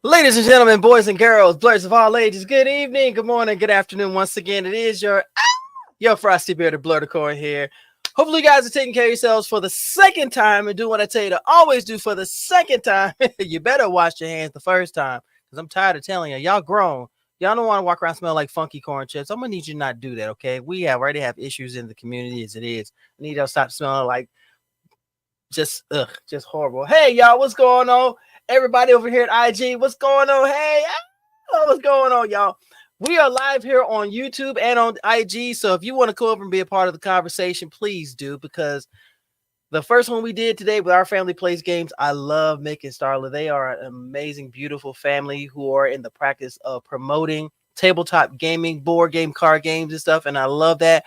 Ladies and gentlemen, boys and girls, blurs of all ages, good evening, good morning, good afternoon. Once again, it is your frosty bearded Blerdicorn here. Hopefully, you guys are taking care of yourselves for the second time and do what I tell you to always do for the second time. You better wash your hands the first time because I'm tired of telling you, y'all grown. Y'all don't want to walk around smelling like funky corn chips. I'm gonna need you to not do that, okay? We already have issues in the community as it is. I need y'all to stop smelling like just horrible. Hey y'all, what's going on? Everybody over here at IG, what's going on? Hey, what's going on, y'all? We are live here on YouTube and on IG. So if you want to come over and be a part of the conversation, please do, because the first one we did today with Our Family Plays Games, I love Mick and Starla. They are an amazing, beautiful family who are in the practice of promoting tabletop gaming, board game, card games, and stuff. And I love that.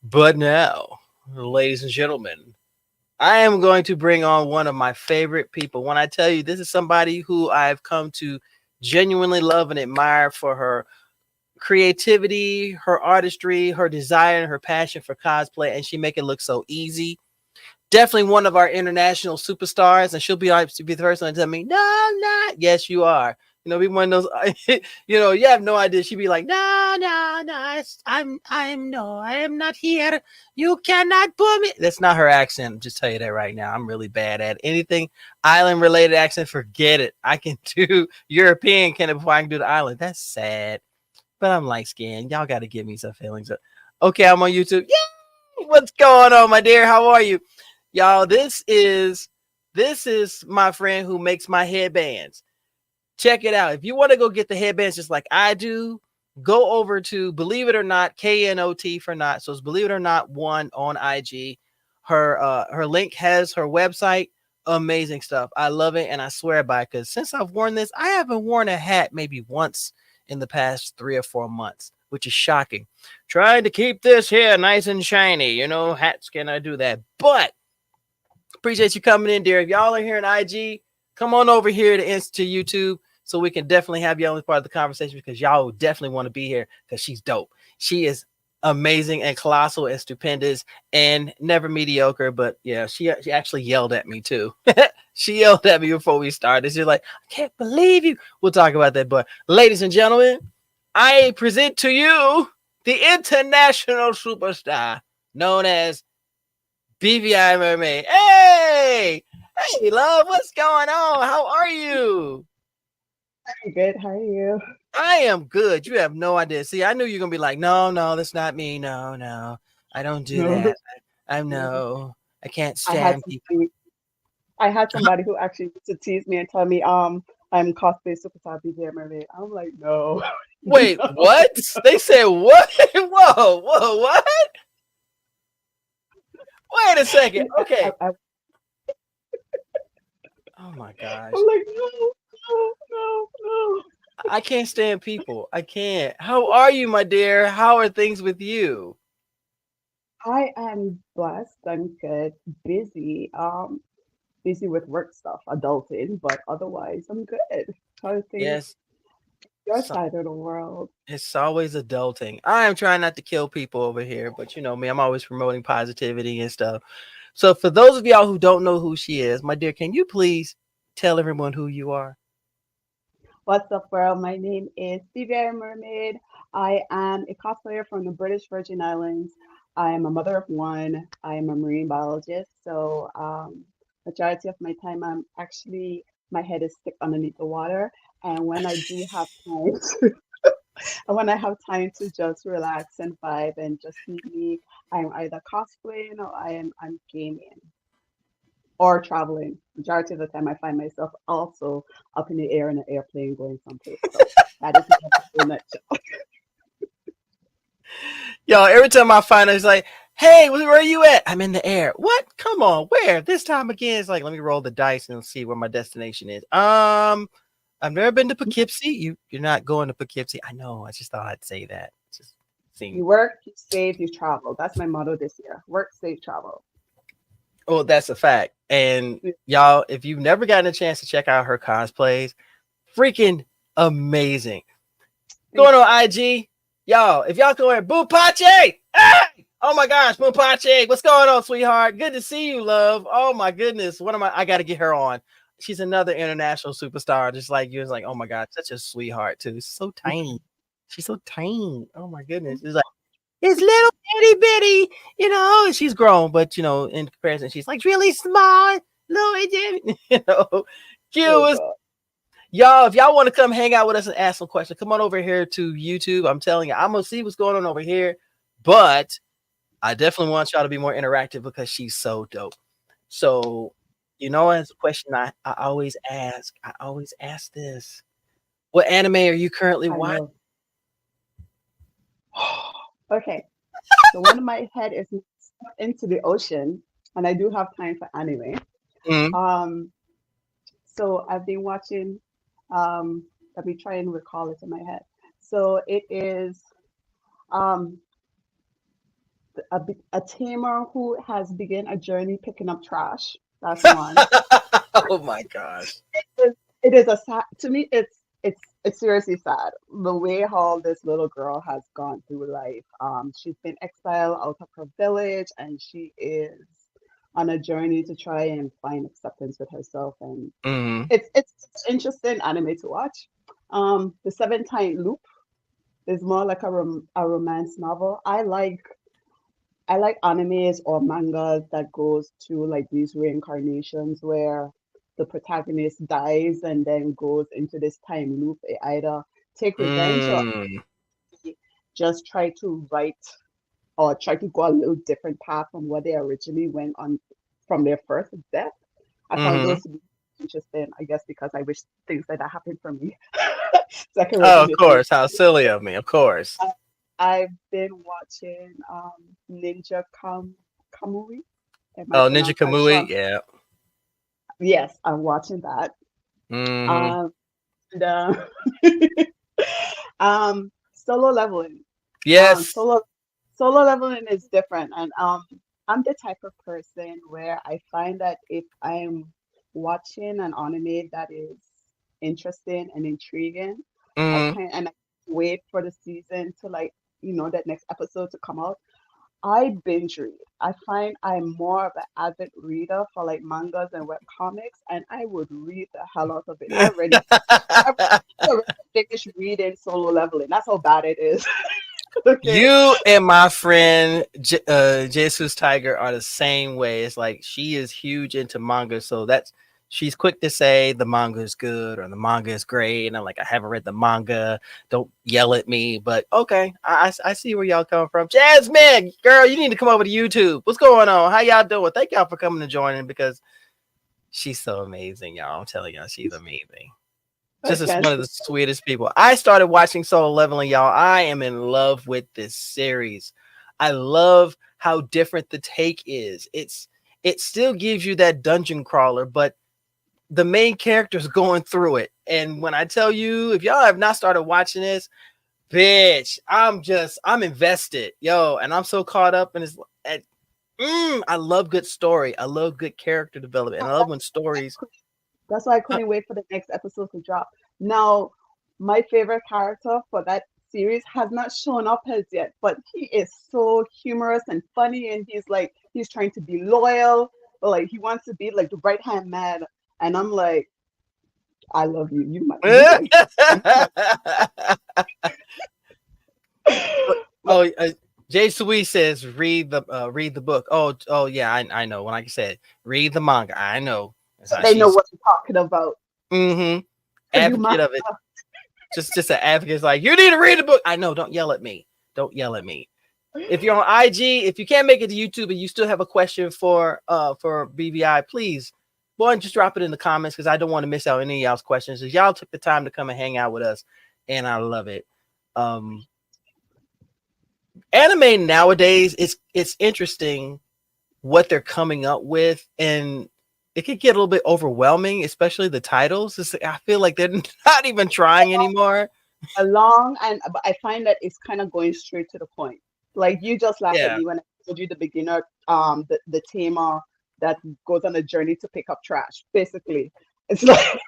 But now, ladies and gentlemen, I am going to bring on one of my favorite people. When I tell you, this is somebody who I've come to genuinely love and admire for her creativity, her artistry, her desire, and her passion for cosplay, and she make it look so easy. Definitely one of our international superstars, and she'll be the first one to tell me, "No, I'm not." Yes, you are. Be one of those. You have no idea. She'd be like, "No, no, no, I am not here. You cannot pull me." That's not her accent. Just tell you that right now. I'm really bad at anything island related accent. Forget it. I can do European before I can do the island. That's sad, but I'm light skinned. Y'all got to give me some feelings. Okay, I'm on YouTube. Yay! What's going on, my dear? How are you? Y'all, this is my friend who makes my headbands. Check it out. If you want to go get the headbands just like I do, go over to Believe It or Not, KNOT for not. So it's Believe It or Not one on IG. Her link has her website. Amazing stuff. I love it and I swear by it, because since I've worn this, I haven't worn a hat maybe once in the past 3 or 4 months, which is shocking. Trying to keep this hair nice and shiny. Hats cannot do that. But appreciate you coming in, dear. If y'all are here in IG, come on over here to YouTube so we can definitely have y'all as part of the conversation, because y'all definitely want to be here because she's dope. She is amazing and colossal and stupendous and never mediocre. But yeah, she actually yelled at me too. She yelled at me before we started. She's like, "I can't believe you." We'll talk about that. But ladies and gentlemen, I present to you the international superstar known as BVI Mermaid. Hey, love, what's going on? How are you? I'm good. How are you? I am good. You have no idea. See, I knew you're gonna be like, no, that's not me. No, I don't do No, that. I'm no. no, I can't I had stand people. somebody. I had somebody who actually used to tease me and tell me, I'm cosplay superstar BJ Mermaid. I'm like, no, Wait, no. what? They said what? Whoa, what? Wait a second. Okay. I, Oh my gosh. am like, no, no, no, no. I can't stand people. I can't. How are you, my dear? How are things with you? I am blessed. I'm good. Busy. Busy with work stuff, adulting, but otherwise, I'm good. How are things Yes. your side of the world? It's always adulting. I am trying not to kill people over here, but you know me, I'm always promoting positivity and stuff. So for those of y'all who don't know who she is, my dear, can you please tell everyone who you are? What's up, world? My name is BVI Mermaid. I am a cosplayer from the British Virgin Islands. I am a mother of one. I am a marine biologist. So, majority of my time, my head is stuck underneath the water. And when I do have time, and when I have time to just relax and vibe and just be me, I'm either cosplaying or I'm gaming or traveling. Majority of the time, I find myself also up in the air in an airplane going someplace. So that is me in a nutshell. Yo, every time I find her, it's like, hey, where are you at? I'm in the air. What? Come on, where? This time again, it's like, let me roll the dice and see where my destination is. I've never been to Poughkeepsie. You're not going to Poughkeepsie. I know. I just thought I'd say that. Just seeing. You work, you save, you travel. That's my motto this year. Work, save, travel. Oh, that's a fact. And y'all, if you've never gotten a chance to check out her cosplays, freaking amazing. Thank Going on you. IG, y'all. If y'all go in, Boo Pache, hey! Oh my gosh, Boo Pache, what's going on, sweetheart? Good to see you, love. Oh my goodness, I got to get her on. she's another international superstar, just like you. It's like, oh my god, such a sweetheart too. So tiny. She's so tiny. Oh my goodness. It's like it's little itty bitty, and she's grown, but in comparison, she's like really small, little itty, Oh cute. God. Y'all, if y'all want to come hang out with us and ask some questions, come on over here to YouTube. I'm telling you, I'm gonna see what's going on over here. But I definitely want y'all to be more interactive because she's so dope. So, as a question I always ask, this. What anime are you currently I watching? know. Okay. So one of my head is into the ocean, and I do have time for anime. Mm. Um, so I've been watching. Let me try and recall it in my head. So it is um a tamer who has begun a journey picking up trash. That's one. Oh my gosh. It is a sad, to me it's seriously sad the way how this little girl has gone through life. She's been exiled out of her village, and she is on a journey to try and find acceptance with herself, and Mm. it's interesting anime to watch. The Seven Time Loop is more like a romance novel. I like animes or mangas that goes through like these reincarnations where the protagonist dies and then goes into this time loop. They either take revenge or Mm. just try to write or try to go a little different path from what they originally went on from their first death. I found Mm-hmm. those to be interesting, I guess, because I wish things like that happened for me. So I can Oh, of resonate a little. course. How silly of me. Of course. I- I've been watching Ninja Kamui. Am I Oh, Ninja pronouncing that Kamui. wrong? Yeah. Yes, I'm watching that. Mm-hmm. Um, and, Solo leveling. Yes. Solo leveling is different, and I'm the type of person where I find that if I'm watching an anime that is interesting and intriguing, Mm-hmm. I wait for the season to like that next episode to come out. I binge read. I find I'm more of an avid reader for like mangas and web comics, and I would read the hell out of it. I already finished reading Solo Leveling. That's how bad it is. Okay. You and my friend Jesus Tiger are the same way. It's like she is huge into manga, so she's quick to say the manga is good or the manga is great, and I'm like, I haven't read the manga. Don't yell at me, but okay, I see where y'all come from. Jasmine, girl, you need to come over to YouTube. What's going on? How y'all doing? Thank y'all for coming to joining because she's so amazing, y'all. I'm telling y'all, she's amazing. I Just as can't one of say the sweetest people. I started watching Solo Leveling, y'all. I am in love with this series. I love how different the take is. It still gives you that dungeon crawler, but the main character's going through it. And when I tell you, if y'all have not started watching this, bitch, I'm invested, yo, and I'm so caught up in this. I love good story. I love good character development, and I love when stories. that's why I uh, couldn't wait for the next episode to drop. Now, my favorite character for that series has not shown up as yet, but he is so humorous and funny, and he's trying to be loyal, but like he wants to be like the right hand man, and I'm like, I love you. You my but Oh, Jay Sweet says read the book. Oh yeah, I know. When I said read the manga, I know. That's how they know she's what I'm talking about. mm-hmm, So you advocate must of it. Just an advocate. It's like you need to read the book. I know. Don't yell at me. Don't yell at me. If you're on IG, if you can't make it to YouTube and you still have a question for BVI, please go and just drop it in the comments because I don't want to miss out any of y'all's questions. Because y'all took the time to come and hang out with us, and I love it. Um, Anime nowadays it's interesting what they're coming up with, and it could get a little bit overwhelming, especially the titles. I feel like they're not even trying anymore. along, and but I find that it's kind of going straight to the point. Like you just laugh at Yeah, me when I told you the beginner, the tamer that goes on a journey to pick up trash. Basically, it's like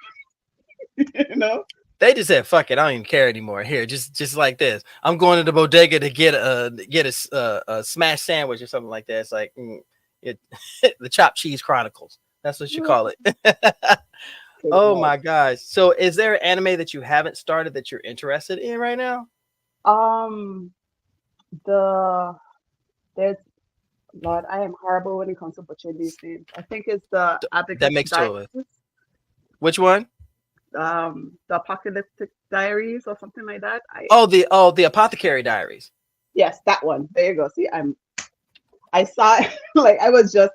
you know. they just said fuck it, I don't even care anymore. Here, just like this, I'm going to the bodega to get a smash sandwich or something like that. It's like it, the chopped cheese chronicles, that's what you call it. It Oh was. my gosh. So is there an anime that you haven't started that you're interested in right now? Um, the there's Lord, I am horrible when it comes to butchering these names. I think it's the That Abacus makes total. Diaries, Which one? the Apocalyptic Diaries or something like that. Oh, the Apothecary Diaries. Yes, that one. There you go. See, I saw it, like I was just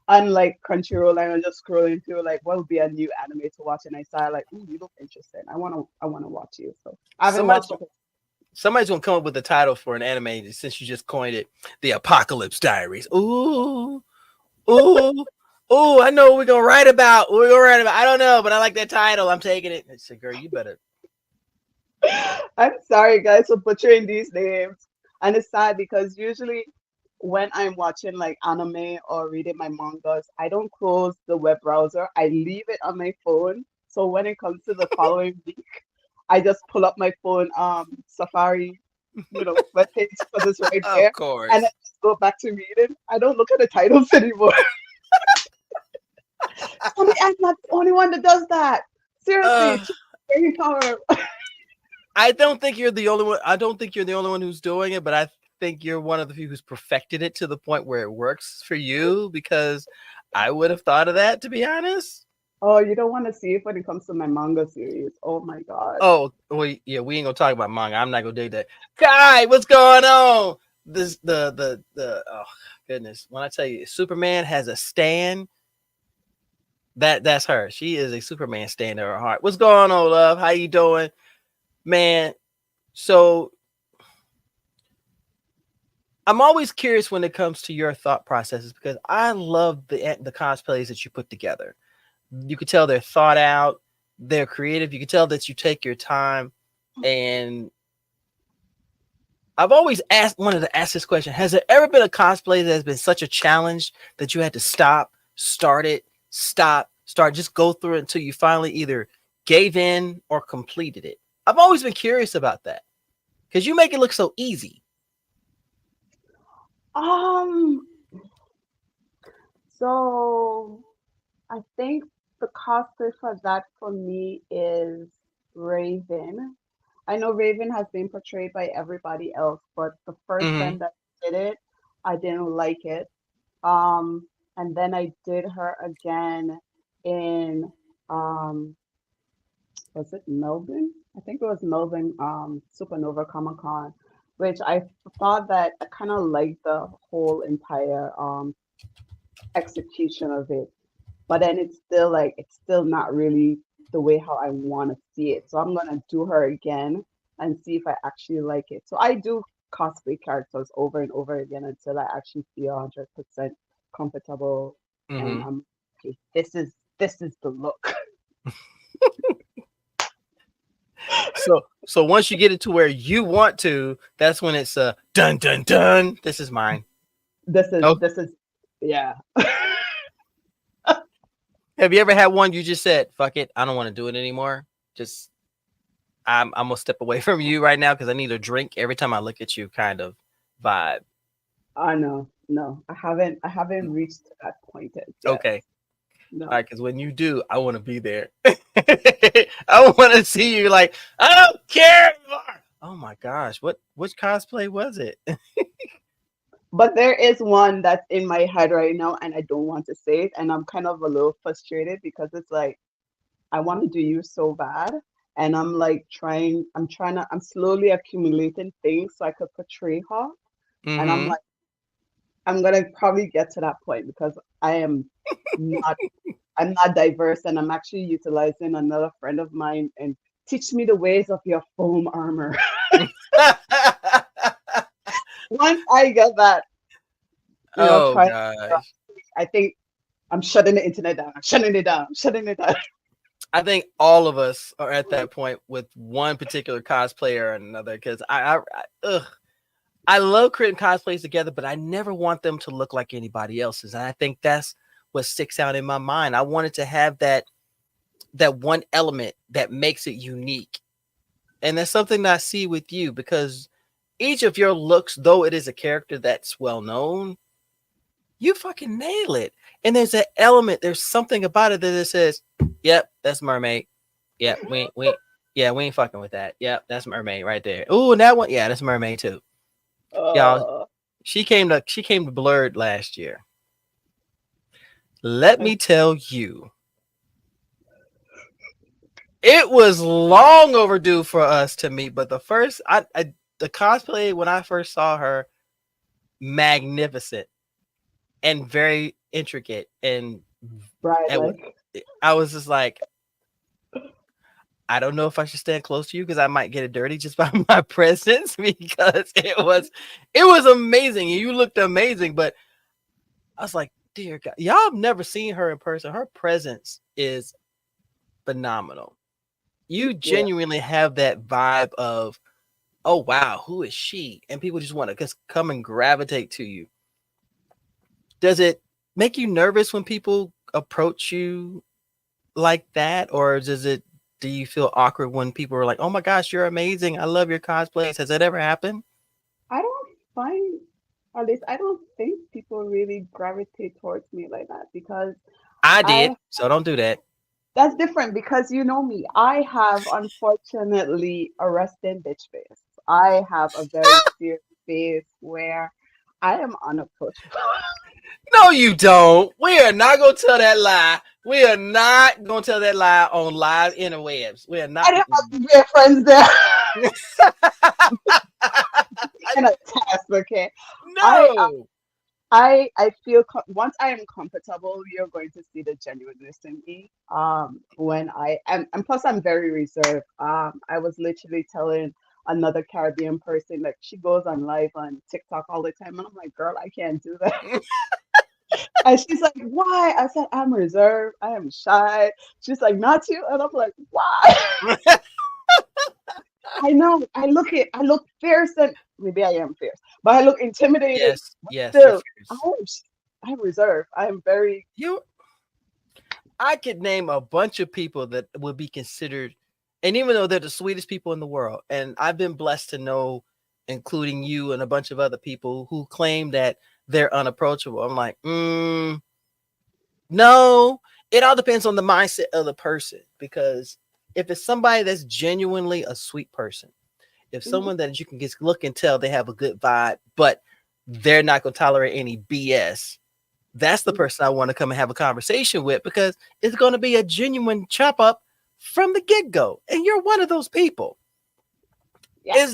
on like Crunchyroll and I was just scrolling through like what would be a new anime to watch, and I saw like, ooh, you look interesting. I wanna watch you. So I haven't Somebody's watched it. somebody's gonna come up with the title for an anime since you just coined it, the Apocalypse Diaries. Ooh, ooh, ooh! I know what we're gonna write about. We're gonna write about. I don't know, but I like that title. I'm taking it. I said, girl, you better. I'm sorry guys for butchering these names. And it's sad because usually when I'm watching like anime or reading my mangas, I don't close the web browser. I leave it on my phone. So when it comes to the following week, I just pull up my phone, Safari, webpage because it's right Of there, and I course. just go back to reading. I don't look at the titles anymore. I'm not the only one that does that. Seriously, Uh, keep bringing power. I don't think you're the only one. I don't think you're the only one who's doing it, but I think you're one of the few who's perfected it to the point where it works for you. Because I would have thought of that, to be honest. Oh, you don't want to see it when it comes to my manga series. Oh my God. Oh, well, yeah, we ain't gonna talk about manga. I'm not gonna do that. Kai, what's going on? This the oh goodness. When I tell you Superman has a stand, that's her. She is a Superman stand in her heart. What's going on, love? How you doing? Man, so I'm always curious when it comes to your thought processes because I love the cosplays that you put together. You could tell they're thought out, they're creative. You can tell that you take your time, and I've always wanted to ask this question. Has there ever been a cosplay that has been such a challenge that you had to stop, start it, start, just go through it until you finally either gave in or completed it? I've always been curious about that because you make it look so easy. Um, so I think the cosplay for that for me is Raven. I know Raven has been portrayed by everybody else, but the first Mm-hmm. time that I did it, I didn't like it. Um, and then I did her again in um was it Melbourne? I think it was Melbourne Supernova Comic Con, which I thought that I kind of liked the whole entire execution of it. But then it's still not really the way how I want to see it. So I'm gonna do her again and see if I actually like it. So I do cosplay characters over and over again until I actually feel 100% comfortable and Mm-hmm. I'm okay, this is the look. So once you get it to where you want to, that's when it's dun dun dun. This is mine. This is Oh, this is yeah. have you ever had one you just said, "Fuck it, I don't want to do it anymore"? Just I'm gonna step away from you right now because I need a drink every time I look at you. Kind of vibe. I know. No, I haven't reached that point yet. Okay, all No. right. Because when you do, I want to be there. I want to see you. Like I don't care anymore. Oh my gosh, which cosplay was it? But there is one that's in my head right now, and I don't want to say it, and I'm kind of a little frustrated because it's like I want to do you so bad, and I'm like I'm slowly accumulating things so I could portray her, and I'm Mm-hmm. like, I'm gonna probably get to that point because I am not, I'm not diverse, and I'm actually utilizing another friend of mine and teach me the ways of your foam armor. Once I get that, Oh try. gosh. I think I'm shutting the internet down. I'm shutting it down. I'm shutting it down. I think all of us are at that point with one particular cosplayer or another because I love creating cosplays together, but I never want them to look like anybody else's. And I think that's what sticks out in my mind. I wanted to have that one element that makes it unique. And that's something that I see with you because each of your looks, though it is a character that's well known, you fucking nail it. And there's an element, there's something about it that it says, yep, that's mermaid. Yep, we ain't fucking with that. Yep, that's mermaid right there. Ooh, and that one, yeah, that's mermaid too. Y'all, Uh, she came to Blerd last year. Let I, me tell you, it was long overdue for us to meet. But the cosplay when I first saw her, magnificent and very intricate, and right, at what like I was just like, I don't know if I should stand close to you because I might get it dirty just by my presence because it was amazing. You looked amazing, but I was like, dear God, y'all have never seen her in person. Her presence is phenomenal. You yeah. genuinely have that vibe of, oh wow, who is she? And people just want to just come and gravitate to you. Does it make you nervous when people approach you like that, or do you feel awkward when people are like, "Oh my gosh, you're amazing. I love your cosplays." Has that ever happened? I don't find, at least I don't think people really gravitate towards me like that because I did, I so don't do that. that's different because you know me. I have unfortunately a resting bitch face. I have a very serious face where I am unapproachable. No, you don't. We are not gonna tell that lie. We are not gonna tell that lie on live interwebs. We are not. I don't have to be friends there. And a test, okay? I No. I feel once I am comfortable, you're going to see the genuineness in me. When I am, and plus I'm very reserved. I was literally telling another Caribbean person like she goes on live on TikTok all the time, and I'm like, girl, I can't do that. And she's like, why? I said, I'm reserved. I am shy. She's like, not you, and I'm like, why? I know. I look fierce, and maybe I am fierce, but I look intimidating. Yes, But yes, you're still, I fierce. am, I'm reserved. I am very. You, I could name a bunch of people that would be considered, and even though they're the sweetest people in the world, and I've been blessed to know, including you and a bunch of other people who claim that they're unapproachable. I'm like, no, it all depends on the mindset of the person. Because if it's somebody that's genuinely a sweet person, if Mhm, someone that you can just look and tell they have a good vibe, but they're not going to tolerate any BS, that's the mhm. person I want to come and have a conversation with because it's going to be a genuine chop up from the get go. And you're one of those people. Yeah.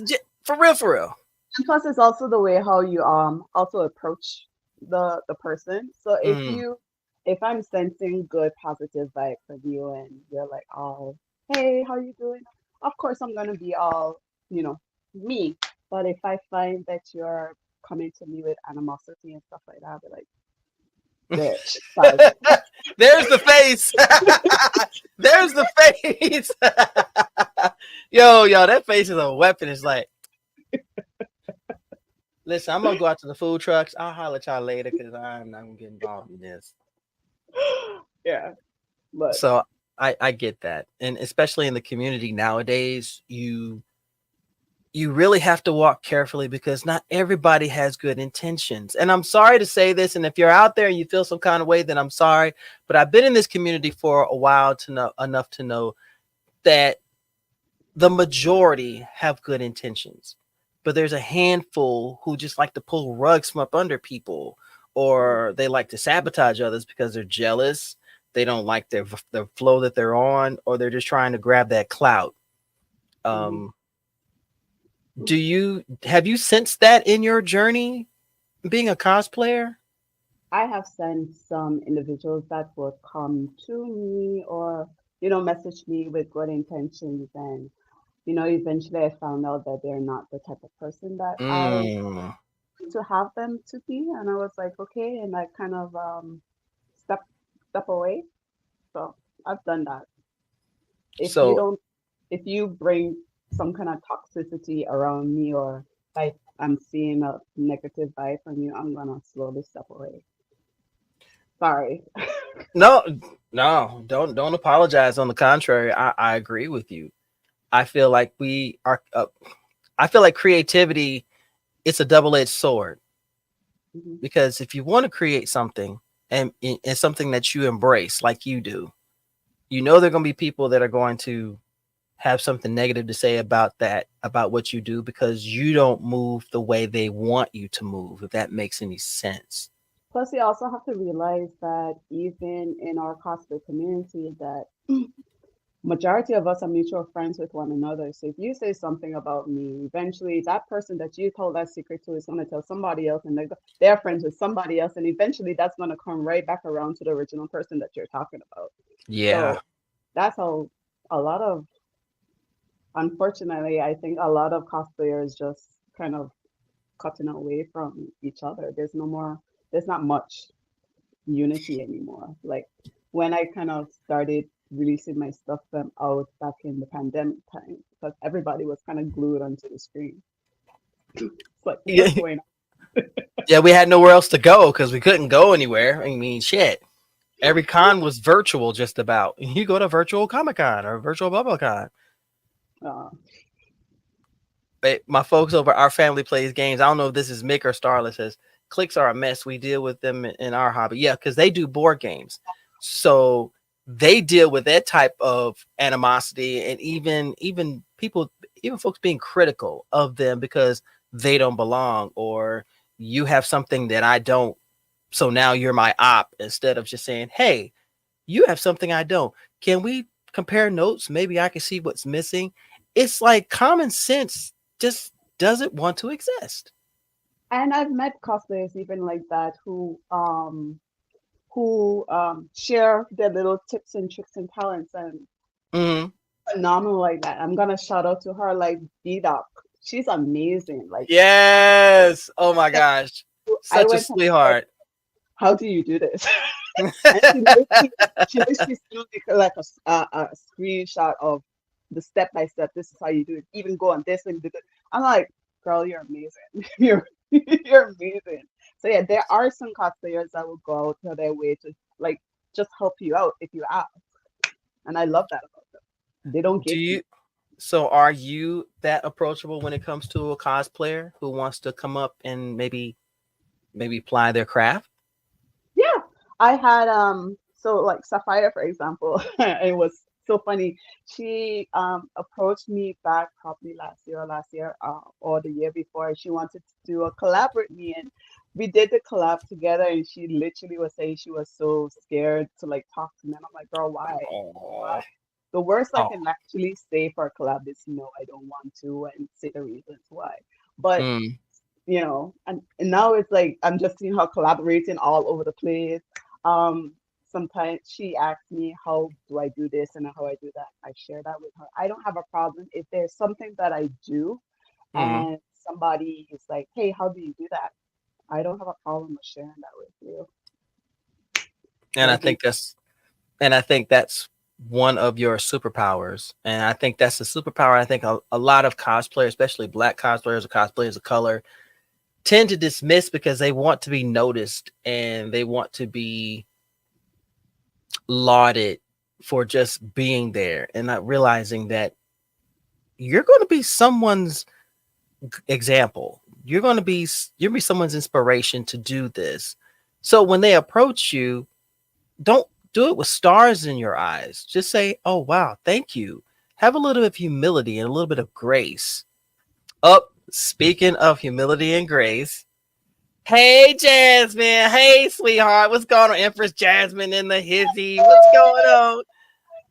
For real, for real. And plus, it's also the way how you also approach the person. So Mm. if I'm sensing good positive vibe from you and you're like, oh, hey, how you doing? Of course, I'm gonna be all, you know, me. But if I find that you're coming to me with animosity and stuff like that, I'll be like, bitch, sorry. There's the face. There's the face. Yo, that face is a weapon. It's like, listen, I'm gonna go out to the food trucks. I'll holler at y'all later because I'm not gonna get involved in this. Yeah, but So I get that, and especially in the community nowadays, you really have to walk carefully because not everybody has good intentions. And I'm sorry to say this, and if you're out there and you feel some kind of way, then I'm sorry. But I've been in this community for a while to know enough to know that the majority have good intentions, but there's a handful who just like to pull rugs from up under people, mm, or they like to sabotage others because they're jealous. They don't like the flow that they're on, or they're just trying to grab that clout. mm. Um, do you have you sensed that in your journey being a cosplayer? I have sent some individuals that would come to me or, message me with good intentions. And, eventually I found out that they're not the type of person that I Mm. want to have them to be. And I was like, okay. And I kind of step step away. So I've done that. If you So don't, if you bring some kind of toxicity around me or like I'm seeing a negative vibe from you, I'm gonna slowly step away. Sorry. no, no, don't apologize. On the contrary, I agree with you. I feel like we are. I feel like creativity, it's a double edged sword Mhm. because if you want to create something, and something that you embrace like you do, you know there are going to be people that are going to have something negative to say about that, about what you do, because you don't move the way they want you to move, if that makes any sense. Plus, you also have to realize that even in our cosplay community, that majority of us are mutual friends with one another. So if you say something about me, eventually that person that you told that secret to is going to tell somebody else, and they're friends with somebody else, and eventually that's going to come right back around to the original person that you're talking about. Yeah. So that's how a lot of, unfortunately, I think a lot of cosplayers just kind of cutting away from each other. There's no more, there's not much unity anymore. Like when I kind of started releasing my stuff out back in the pandemic time, because everybody was kind of glued onto the screen. It's like, Yeah. what's going Yeah, we had nowhere else to go because we couldn't go anywhere. I mean, shit. Every con was virtual, just about. You go to virtual Comic Con or virtual BubbleCon. on? But my folks over our family plays games. I don't know if this is Mick or Starlet says clicks are a mess. We deal with them in our hobby. Yeah, because they do board games. So they deal with that type of animosity, and even people, even folks being critical of them because they don't belong, or you have something that I don't. So now you're my op, instead of just saying, hey, you have something I don't. Can we compare notes? Maybe I can see what's missing. It's like common sense just doesn't want to exist. And I've met cosplayers even like that who share their little tips and tricks and talents and Mhm. phenomenal like that. I'm gonna shout out to her like B Doc. She's amazing. Like Yes. Oh my gosh. I Such a went to her like, sweetheart. how do you do this? And she literally sent me like a screenshot of the step by step. This is how you do it. Even go on this and do it. I'm like, girl, you're amazing. You're amazing. So yeah, there are some cosplayers that will go out of their way to like just help you out if you ask, and I love that about them. They don't Do gatekeep. you so are you that approachable when it comes to a cosplayer who wants to come up and maybe ply their craft? Yeah, I had so like Sapphire for example, it was so funny. She approached me back probably last year or the year before. She wanted to do a collab with me, and we did the collab together. And she literally was saying she was so scared to like talk to me. And I'm like, girl, why? Why? Oh. The worst I Oh. can actually say for a collab is no, I don't want to, and say the reasons why. But Mm. and now it's like I'm just seeing her collaborating all over the place. Um, Sometimes she asks me how do I do this and how I do that. I share that with her. I don't have a problem if there's something that I do Mm. and somebody is like, "Hey, how do you do that?" I don't have a problem with sharing that with you. And I Like, think that's one of your superpowers. And I think that's a superpower. I think a lot of cosplayers, especially black cosplayers or cosplayers of color, tend to dismiss because they want to be noticed and they want to be lauded for just being there, and not realizing that you're going to be someone's example. You're be someone's inspiration to do this. So when they approach you, don't do it with stars in your eyes. Just say, "Oh wow, thank you." Have a little bit of humility and a little bit of grace. Up, speaking of humility and grace, hey Jasmine, hey sweetheart, what's going on? Empress Jasmine in the hizzy, what's going on?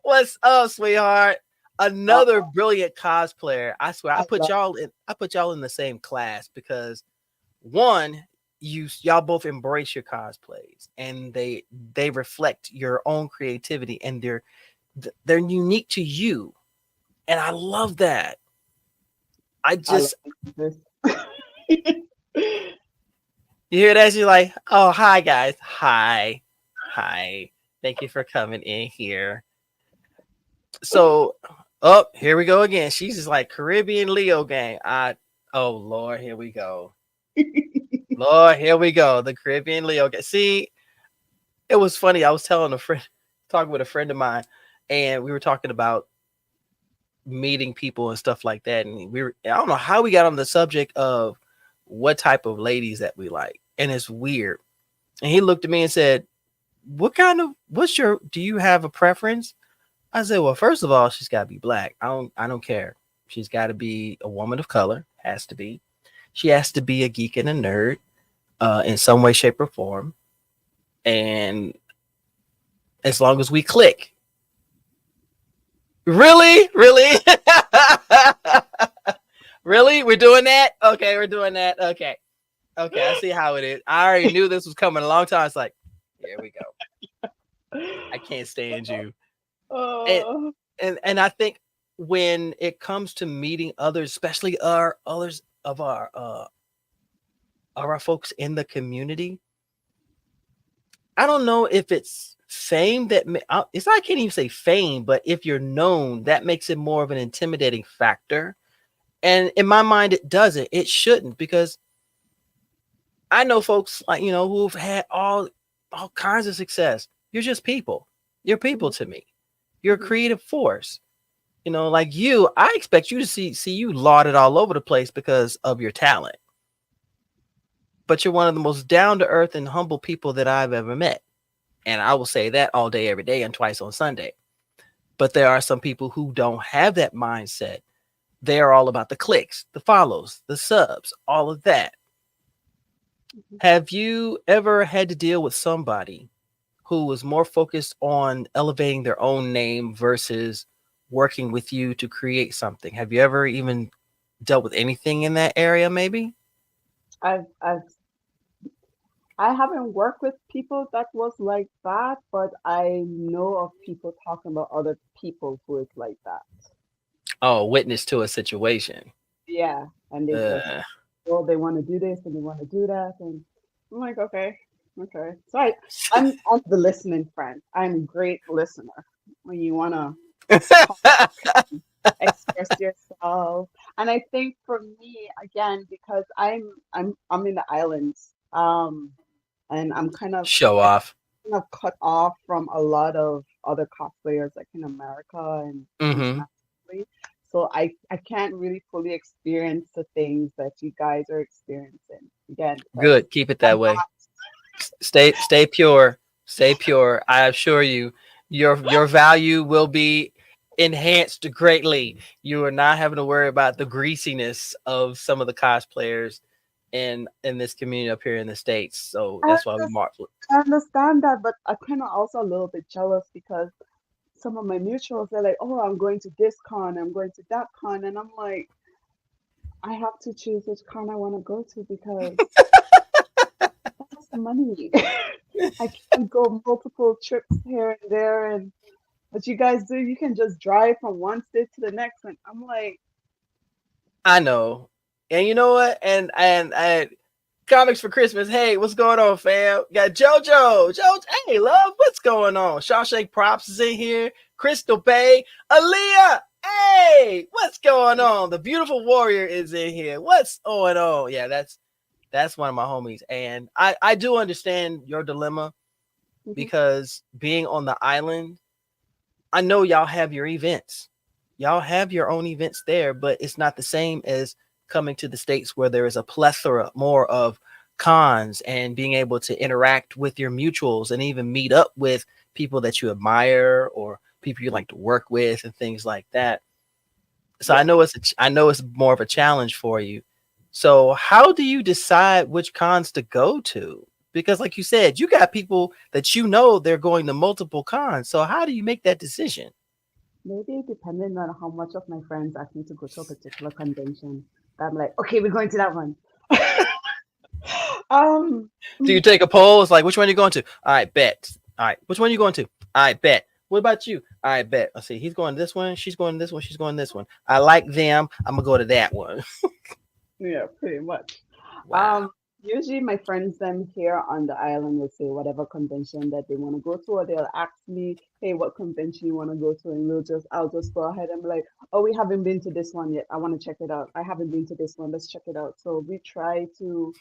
What's up, sweetheart? uh, Another brilliant cosplayer. I swear, I love. I put y'all in the same class because one, y'all both embrace your cosplays and they reflect your own creativity, and they're unique to you. And I love that. I I love just this. You hear that? You're like, oh hi guys. Hi. Hi. Thank you for coming in here. So here we go again. She's just like Caribbean Leo gang. Oh Lord, here we go. Lord, here we go. The Caribbean Leo gang. See, it was funny. I was telling a friend, talking with a friend of mine, and we were talking about meeting people and stuff like that. And I don't know how we got on the subject of what type of ladies that we like. And it's weird. And he looked at me and said, do you have a preference? I said, well, first of all, she's got to be black. I don't care. She's got to be a woman of color. Has to be. She has to be a geek and a nerd, in some way, shape, or form. And as long as we click, really, really, really, we're doing that. Okay, we're doing that. Okay, okay, I see how it is. I already knew this was coming a long time. It's like, here we go. I can't stand you. And Oh, and I think when it comes to meeting others, especially our others of our folks in the community, I don't know if it's fame it's I can't even say fame, but if you're known, that makes it more of an intimidating factor. And in my mind, it doesn't. It shouldn't, because I know folks like who've had all kinds of success. You're just people. You're people mhm, to me. You're a mhm. creative force. Like you, I expect you to see you lauded all over the place because of your talent. But you're one of the most down to earth and humble people that I've ever met. And I will say that all day, every day, and twice on Sunday. But there are some people who don't have that mindset. They are all about the clicks, the follows, the subs, all of that. Have you ever had to deal with somebody who was more focused on elevating their own name versus working with you to create something? Have you ever even dealt with anything in that area, maybe? I've I haven't worked with people that was like that, but I know of people talking about other people who is like that. Oh, witness to a situation. Yeah, and they just, Uh, well, they want to do this and they want to do that, and I'm like, okay, okay. So I'm the listening friend. I'm a great listener. When you wanna talk, express yourself, and I think for me again because I'm in the islands, and I'm kind of Show I off. kind of cut off from a lot of other cosplayers like in America and Hmm. internationally. So I can't really fully experience the things that you guys are experiencing again because Good. Keep it I'm that way. Stay pure. Stay pure. I assure you, your value will be enhanced greatly. You are not having to worry about the greasiness of some of the cosplayers in this community up here in the States. So I that's why we understand, mark. I understand that, but I'm kind of also a little bit jealous because some of my mutuals they're like, oh, I'm going to this con, I'm going to that con, and I'm like, I have to choose which con I want to go to because that's money. I can't go multiple trips here and there, and what you guys do, you can just drive from one state to the next. And I'm like, I know. And you know what? And comics for Christmas. Hey, what's going on, fam? Got JoJo. JoJo, hey, love, what's going on? Shawshank Props is in here. Crystal Bay. Aaliyah, hey, what's going on? The beautiful warrior is in here. What's going on? Yeah, that's one of my homies. And I do understand your dilemma, mhm, because being on the island, I know y'all have your events. Y'all have your own events there, but it's not the same as coming to the States where there is a plethora more of cons and being able to interact with your mutuals and even meet up with people that you admire or people you like to work with and things like that. So yeah, I know it's more of a challenge for you. So how do you decide which cons to go to? Because like you said, you got people that they're going to multiple cons. So how do you make that decision? maybe depending on how much of my friends ask me to go to a particular convention, I'm like, okay, we're going to that one. um, Do you take a poll? It's like, which one are you going to? All right, bet. All right, which one are you going to? All right, bet. What about you? All right, bet. Let's see. He's going to this one. She's going to this one. She's going to this one. I like them. I'm gonna go to that one. yeah, pretty much. Wow. Um, Usually my friends them here on the island will say whatever convention that they want to go to, or they'll ask me, hey, what convention you want to go to, and I'll just go ahead and be like, oh, we haven't been to this one yet. I want to check it out. I haven't been to this one. Let's check it out. So we try to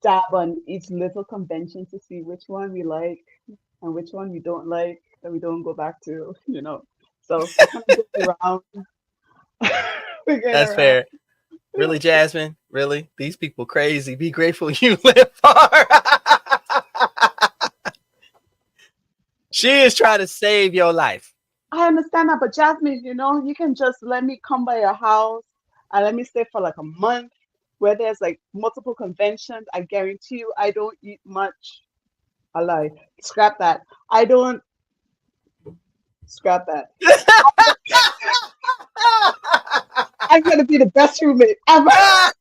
dab on each little convention to see which one we like and which one we don't like that we don't go back to, you know. So we kind of go around. We're going That's around. fair. Really, Jasmine? Really? These people crazy. Be grateful you live far. She is trying to save your life. I understand that, but Jasmine, you can just let me come by your house and let me stay for like a month where there's like multiple conventions. I guarantee you, I don't eat much. I lie. Scrap that. I don't scrap that. I'm gonna be the best roommate ever. I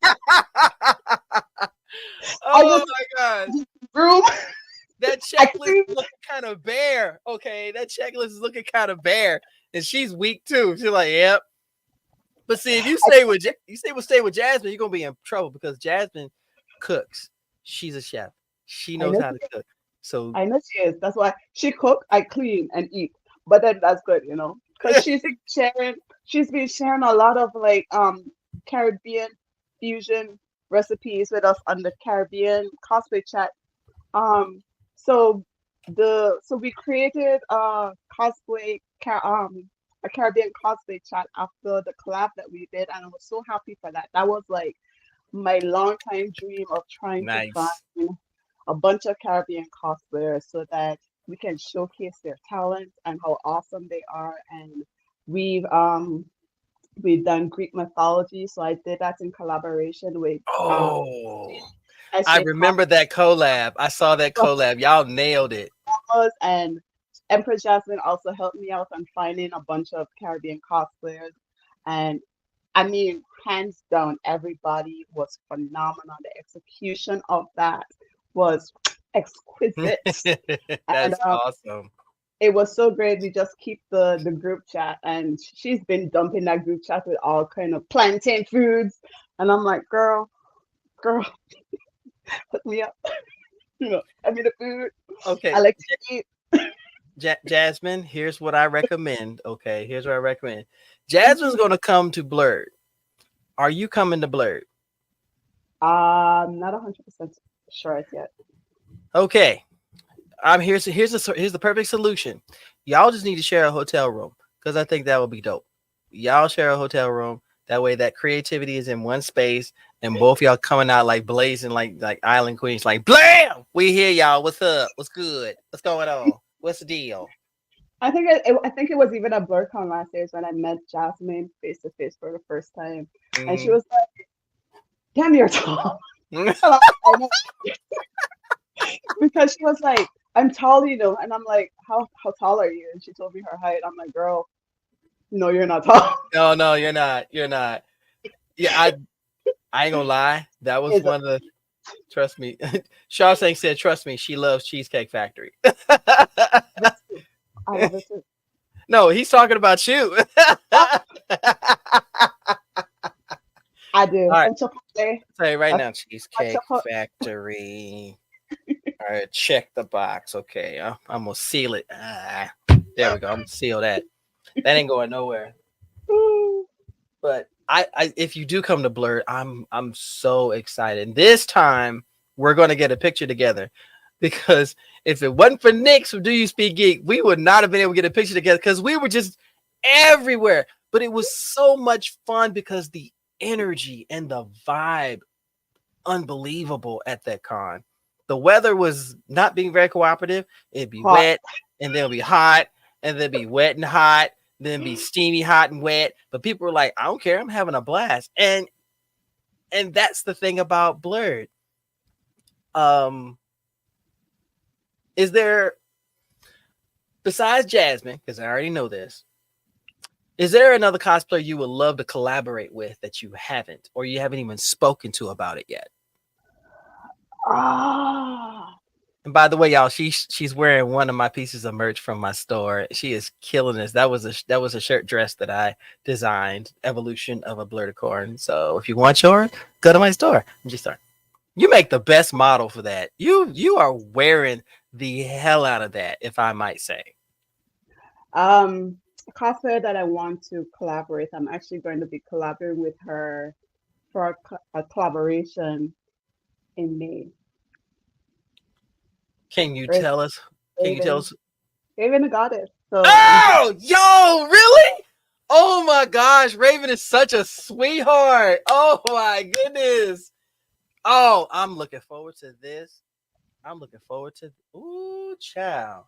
Oh just my God. room. That I checklist clean. is looking kind of bare. Okay, that checklist is looking kind of bare, and she's weak too. She's like, "Yep." But see, if you I, stay with Jasmine, you're gonna be in trouble because Jasmine cooks. She's a chef. She I knows know how she to cook. So I know she is. That's why she cook, I clean and eat. But then that's good, because she's been sharing a lot of like Caribbean fusion recipes with us on the Caribbean cosplay chat. Um, so so we created a Caribbean cosplay chat after the collab that we did, and I was so happy for that. That was like my longtime dream of trying to nice. find a bunch of Caribbean cosplayers so that we can showcase their talents and how awesome they are. And we've um we've done Greek mythology, so I did that in collaboration with Oh, I SJ remember that collab. I saw that collab. Y'all nailed it. Cosmos, and Empress Jasmine also helped me out on finding a bunch of Caribbean cosplayers. And I mean, hands down, everybody was phenomenal. The execution of that was exquisite. And That's awesome. it was so great. We just keep the group chat, and she's been dumping that group chat with all kind of plantain foods. And I'm like, girl, hook me up. I mean the food. I Okay, like to eat. Jasmine, here's what I recommend. Okay, here's what I recommend. Jasmine's gonna come to Blerd. Are you coming to Blerd? Not 100% sure as yet. Okay, here's the perfect solution. Y'all just need to share a hotel room because I think that would be dope. Y'all share a hotel room. That way, that creativity is in one space, and both y'all coming out like blazing, like island queens, like blam. We here, y'all. What's up? What's good? What's going on? What's the deal? I think it was even at Blerdicorn last year when I met Jasmine face to face for the first time, and she Mhm. was like, "Damn, you're tall." And I'm like, "I know," because she was like, "I'm tall, and I'm like, "How tall are you?" And she told me her height. I'm like, "Girl, no, you're not tall." No, no, you're not. You're not. Yeah, I ain't gonna lie. That was Is one of the. Trust me. Shawshank said, "Trust me, she loves Cheesecake Factory." I love it too. No, he's talking about you. Oh, All I do. right, And Chipotle. say right A, now, a Cheesecake Chipotle. Factory. All right, check the box. Okay, I'm gonna seal it. There we go. I'm gonna seal that. That ain't going nowhere. But if you do come to Blerd, I'm so excited. This time we're gonna get a picture together because if it wasn't for Nick's from Do You Speak Geek, we would not have been able to get a picture together because we were just everywhere. But it was so much fun because the energy and the vibe unbelievable at that con. The weather was not being very cooperative. It'd be Hot. wet and then it'll be hot and then be wet and hot, then be steamy, hot and wet. But people were like, I don't care, I'm having a blast. And that's the thing about Blerd. Um, is there besides Jasmine, because I already know this, is there another cosplayer you would love to collaborate with that you haven't, or you haven't even spoken to about it yet? Ah, And by the way, y'all, she's wearing one of my pieces of merch from my store. She is killing this. That was a shirt dress that I designed, evolution of a Blerdicorn. So if you want yours, go to my store. I'm just sorry. You make the best model for that. You are wearing the hell out of that, if I might say. a cosplayer that I want to collaborate. I'm actually going to be collaborating with her for a collaboration in May. Can you Raven, tell us? Can you tell Raven, us? Raven the Goddess. So I'm Oh, yo, really? Oh my gosh, Raven is such a sweetheart. Oh my goodness. Oh, I'm looking forward to this. I'm looking forward to. Ooh, child.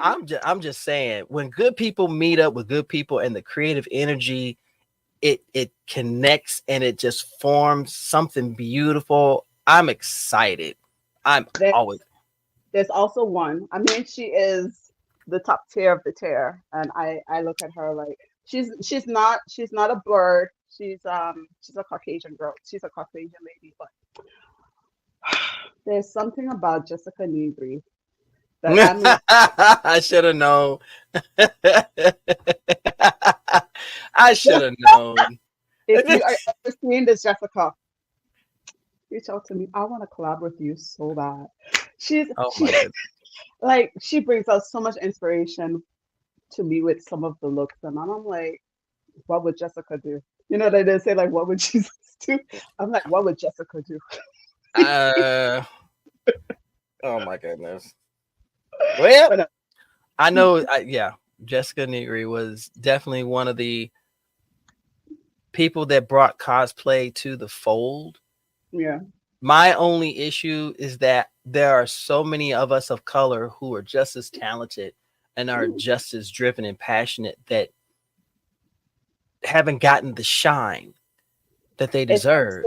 I'm just saying, when good people meet up with good people and the creative energy, it connects and it just forms something beautiful. I'm excited. I'm There's always there's also one. I mean, she is the top tier of the tier, and I look at her like she's not a bird. She's a Caucasian girl. She's a Caucasian lady, but there's something about Jessica Newbury that I'm like, I should have known. I should have known. if you are ever seeing this, Jessica, reach out to me. I want to collab with you so bad. She's Oh she my goodness. like she brings out so much inspiration to me with some of the looks, and I'm like, what would Jessica do? You know, they say like, what would Jesus do? I'm like, what would Jessica do? Uh, oh my goodness. Well, But I know. Yeah, Jessica Negri was definitely one of the people that brought cosplay to the fold. yeah, My only issue is that there are so many of us of color who are just as talented and are mm, just as driven and passionate that haven't gotten the shine that they it's deserve.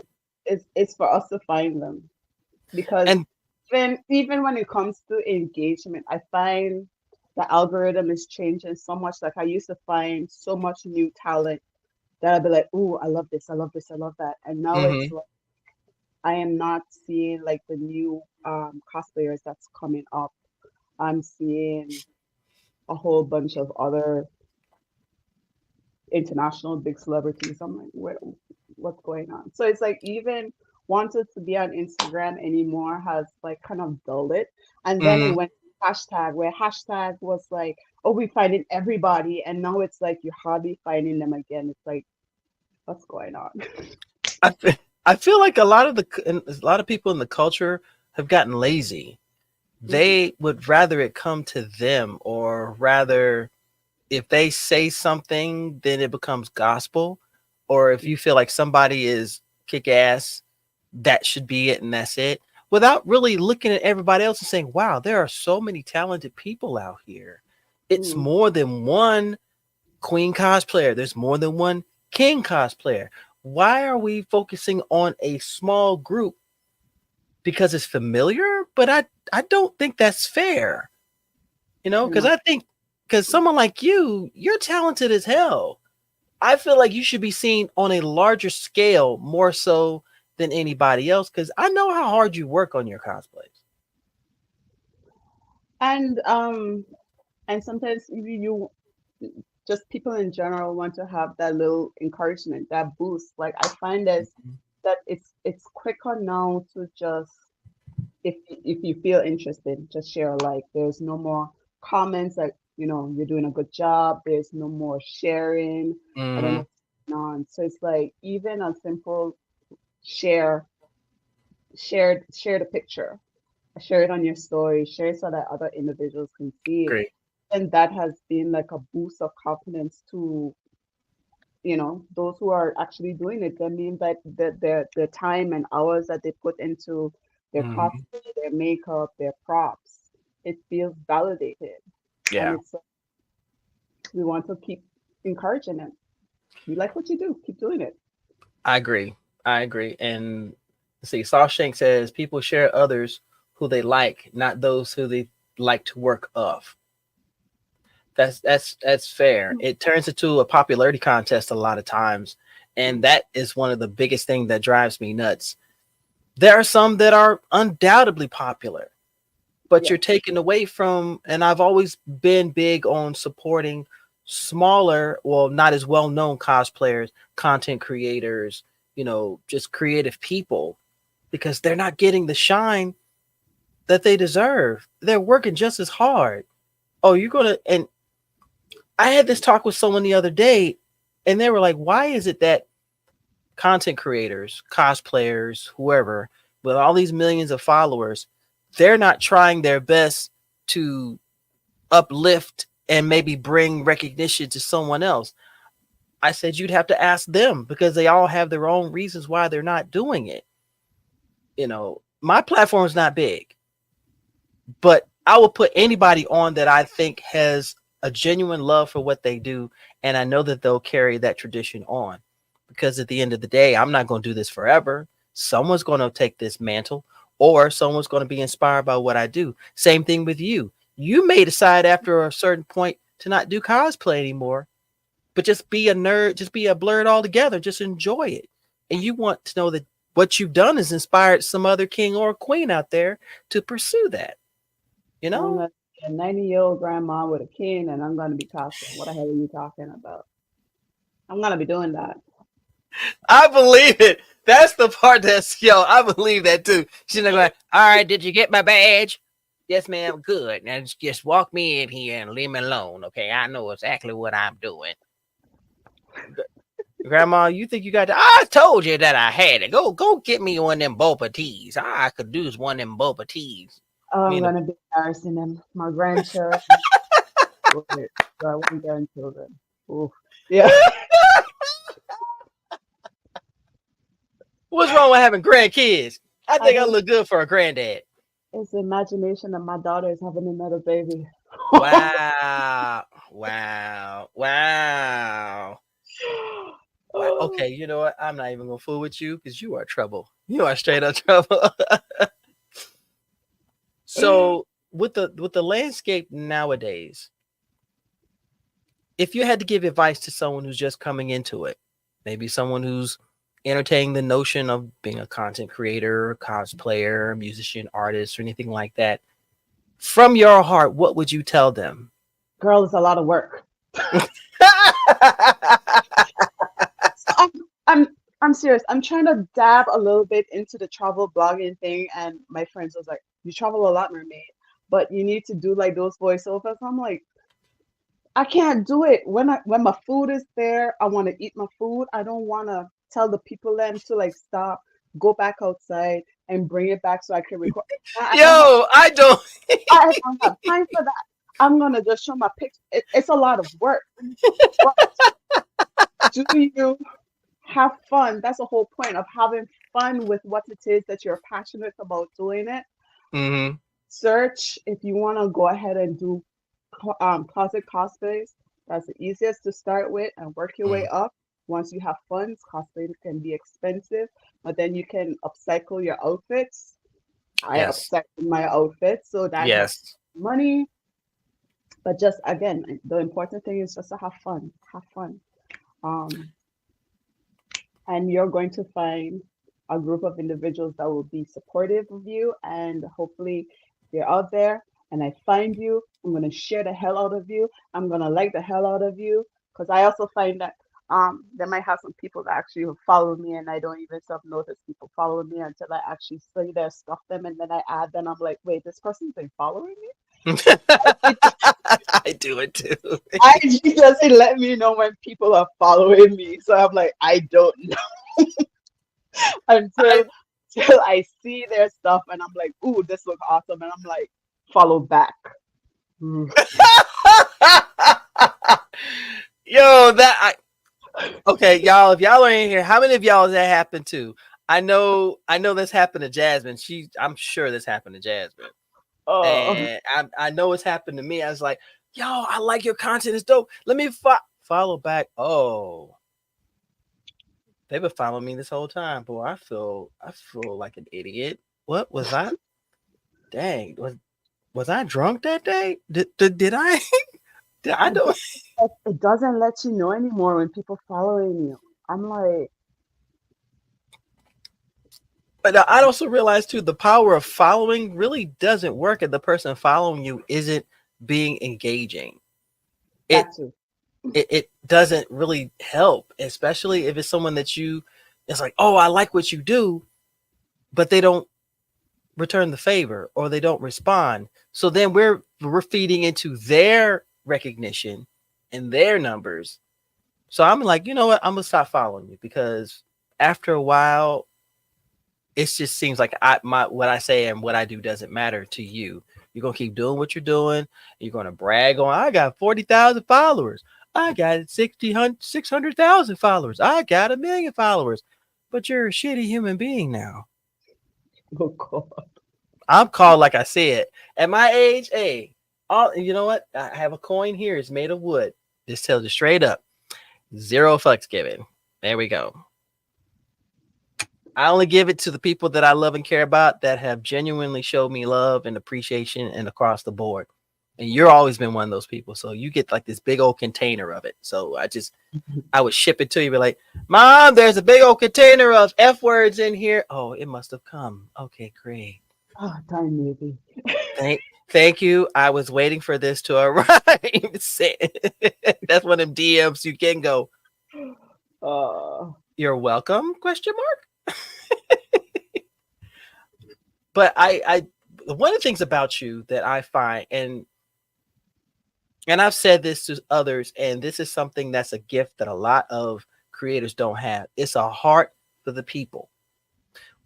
it's for us to find them because And even when it comes to engagement, I find the algorithm is changing so much. Like I used to find so much new talent that I'd be like, "Ooh, I love this, I love this, I love that," and now it's mhm, like I am not seeing like the new cosplayers that's coming up. I'm seeing a whole bunch of other international big celebrities. I'm like, what's going on? So it's like even wanted to be on Instagram anymore has like kind of dulled it. And then it mhm. went to hashtag where hashtag was like, oh, we finding everybody, and now it's like you're hardly finding them again. It's like, what's going on? I fe- I feel like a lot of a lot of people in the culture have gotten lazy. Mhm. They would rather it come to them, or rather, if they say something, then it becomes gospel. Or if you feel like somebody is kick ass, that should be it and that's it. Without really looking at everybody else and saying, wow, there are so many talented people out here. It's Mhm. more than one queen cosplayer, there's more than one king cosplayer. Why are we focusing on a small group because it's familiar? But I don't think that's fair, Pretty because much. I think because someone like you're talented as hell. I feel like you should be seen on a larger scale more so than anybody else because I know how hard you work on your cosplays. And sometimes just people in general want to have that little encouragement, that boost. Like I find that it's quicker now to just if you feel interested, just share a like. There's no more comments like, you're doing a good job. There's no more sharing. I don't know Mm-hmm. what's going on. So it's like even a simple share, share the picture, share it on your story, share it so that other individuals can see it. Great. And that has been like a boost of confidence to, those who are actually doing it. That means that the time and hours that they put into their Mm-hmm. costume, their makeup, their props, it feels validated. And Yeah, it's we want to keep encouraging them. You like what you do, keep doing it. I agree. I agree. And let's see, Sawshank says people share others who they like, not those who they like to work of. That's fair. It turns into a popularity contest a lot of times, and that is one of the biggest things that drives me nuts. There are some that are undoubtedly popular, but Yeah. you're taken away from, and I've always been big on supporting smaller, well, not as well known cosplayers, content creators, just creative people, because they're not getting the shine that they deserve. They're working just as hard. Oh, you're gonna, and I had this talk with someone the other day, and they were like, why is it that content creators, cosplayers, whoever, with all these millions of followers, they're not trying their best to uplift and maybe bring recognition to someone else? I said you'd have to ask them because they all have their own reasons why they're not doing it. My platform is not big, but I will put anybody on that I think has a genuine love for what they do, and I know that they'll carry that tradition on. Because at the end of the day, I'm not going to do this forever. Someone's going to take this mantle, or someone's going to be inspired by what I do. Same thing with you. You may decide after a certain point to not do cosplay anymore, but just be a nerd, just be a blerd altogether, just enjoy it. And you want to know that what you've done has inspired some other king or queen out there to pursue that, you I'm know? gonna be a 90-year-old grandma with a cane, and I'm gonna be cosplaying. What the hell are you talking about? I'm gonna be doing that. I believe it. That's the part that's yo. I believe that too. She's not going. All right, did you get my badge? Yes, ma'am. Good. Now just walk me in here and leave me alone. Okay, I know exactly what I'm doing. Grandma, you think you got to? I told you that I had it. Go get me one of them boba teas. I could do one of them boba teas. Oh, Me I'm and the gonna be embarrassing them. My grandchildren. Wait, I want grandchildren. Oof. Yeah. what's wrong with having grandkids? I I think I don't. look good for a granddad. It's the imagination that my daughter is having another baby. Wow. Wow. Wow. Wow. Oh. Okay, you know what? I'm not even gonna fool with you because you are trouble. You are straight up trouble. So with the landscape nowadays, if you had to give advice to someone who's just coming into it, maybe someone who's entertaining the notion of being a content creator, cosplayer, musician, artist, or anything like that, from your heart, what would you tell them? Girl, it's a lot of work. So I'm I'm serious. I'm trying to dab a little bit into the travel blogging thing, and my friends was like, "You travel a lot, mermaid, but you need to do like those voiceovers." I'm like, I can't do it when my food is there. I want to eat my food. I don't want to tell the people them to like stop, go back outside, and bring it back so I can record. I don't have Yo, I don't. I don't have time for that. I'm gonna just show my picture. It's a lot of work, but do you have fun? That's the whole point of having fun with what it is that you're passionate about doing it. Hmm. Search if you want to go ahead and do closet cosplays. That's the easiest to start with and work your way Hmm. up. Once you have funds, cosplay can be expensive, but then you can upcycle your outfits. I Yes. upcycle my outfits, so that helps Yes. money. But just again, the important thing is just to have fun. Have fun. Um, and you're going to find a group of individuals that will be supportive of you, and hopefully they're out there and I find you, I'm going to share the hell out of you, I'm going to like the hell out of you, because I also find that there might have some people that actually follow me and I don't even self notice people following me until I actually see their stuff them, and then I add them. I'm like, wait, this person's been following me. I do it too. IG doesn't let me know when people are following me, so I'm like, I don't until I, till I see their stuff and I'm like, ooh, this looks awesome, and I'm like, follow back. Mm. yo, okay, y'all. If y'all are in here, how many of y'all has that happened to? I know this happened to Jasmine. I'm sure this happened to Jasmine, Oh, and I know it's happened to me. I was like, yo, I like your content. It's dope. Let me follow back. Oh, they've been following me this whole time, boy. I feel like an idiot. What was I? Dang, was I drunk that day? Did I? Did I it, do? it doesn't let you know anymore when people following you. I'm like, But I also realized too the power of following really doesn't work if the person following you isn't being engaging. It that too. it doesn't really help, especially if it's someone that you it's like, oh, I like what you do, but they don't return the favor or they don't respond. So then we're feeding into their recognition and their numbers. So I'm like, you know what? I'm gonna stop following you because after a while it just seems like my what I say and what I do doesn't matter to you. You're gonna keep doing what you're doing. You're gonna brag on I got 40,000 followers. I got 600,000 followers. I got 1,000,000 followers. But you're a shitty human being now. Oh God. I'm called like I said. At my age, hey, all you know what? I have a coin here. It's made of wood. Just tells you straight up. Zero fucks given. There we go. I only give it to the people that I love and care about that have genuinely showed me love and appreciation and across the board. And you're always been one of those people. So you get like this big old container of it. So I would ship it to you, be like, Mom, there's a big old container of F words in here. Oh, it must have come. Okay, great. Oh, darn maybe. Thank you. I was waiting for this to arrive. That's one of them DMs you can go, Uh, you're welcome, question mark. But I one of the things about you that I find, and I've said this to others, and this is something that's a gift that a lot of creators don't have. It's a heart for the people.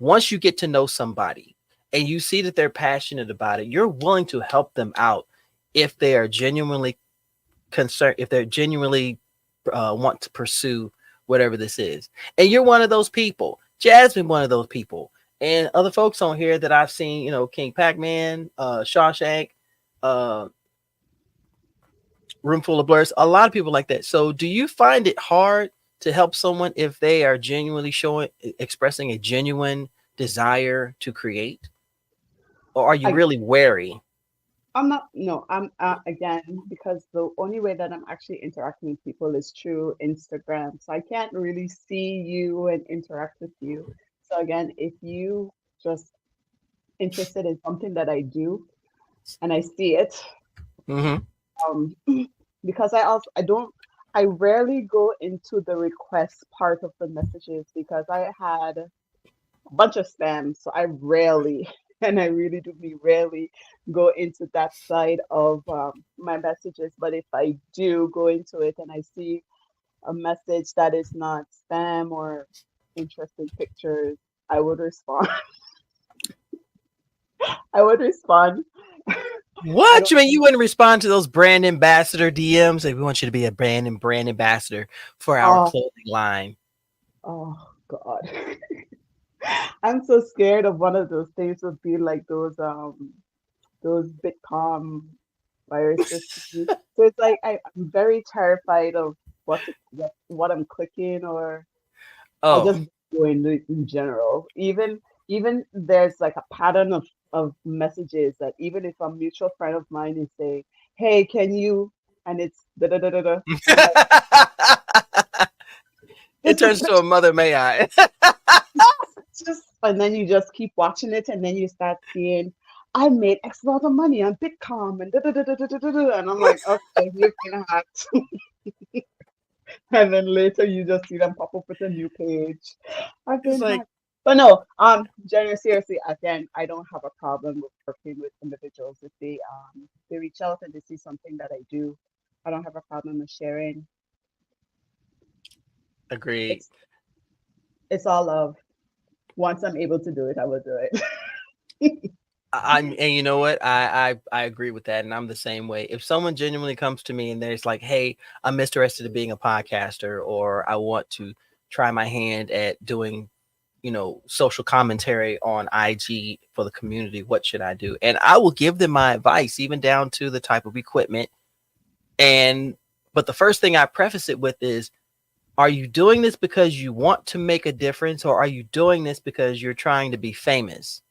Once you get to know somebody and you see that they're passionate about it, you're willing to help them out if they are genuinely concerned, if they're genuinely want to pursue whatever this is. And you're one of those people. Jasmine, one of those people. And other folks on here that I've seen, King Pac-Man, Shawshank, uh, Room Full of Blurs, a lot of people like that. So do you find it hard to help someone if they are genuinely expressing a genuine desire to create? Or are you I really wary? I'm not, no, I'm again, because the only way that I'm actually interacting with people is through Instagram. So I can't really see you and interact with you. So again, if you just interested in something that I do and I see it, Mm-hmm. um, because I rarely go into the request part of the messages because I had a bunch of spam. So I rarely, and I really do mean rarely, go into that side of my messages. But if I do go into it and I see a message that is not spam or interesting pictures, I would respond. I would respond. I What? don't. You mean you wouldn't respond to those brand ambassador DMs? Like, we want you to be a brand ambassador for our Oh, clothing line. oh God. I'm so scared of one of those things would be like those Bitcom viruses. So it's like I'm very terrified of what I'm clicking, or I Oh, just go in general. Even there's like a pattern of messages that even if a mutual friend of mine is saying, "Hey, can you?" and it's da da da da da. I'm like, it this is turns to a mother may I. just, and then you just keep watching it, and then you start seeing, I made X amount of money on Bitcoin and da da da da da da da, da," and I'm like, okay, you've been hacked. And then later you just see them pop up with a new page. I've It's been like, hacked. But no, generally, seriously, again, I don't have a problem with working with individuals if they reach out and they see something that I do. I don't have a problem with sharing. agreed. It's it's all love. Once I'm able to do it, I will do it. And you know what? I agree with that, and I'm the same way. If someone genuinely comes to me and there's like, "Hey, I'm interested in being a podcaster, or I want to try my hand at doing, social commentary on IG for the community. What should I do?" And I will give them my advice, even down to the type of equipment. And but the first thing I preface it with is, are you doing this because you want to make a difference, or are you doing this because you're trying to be famous?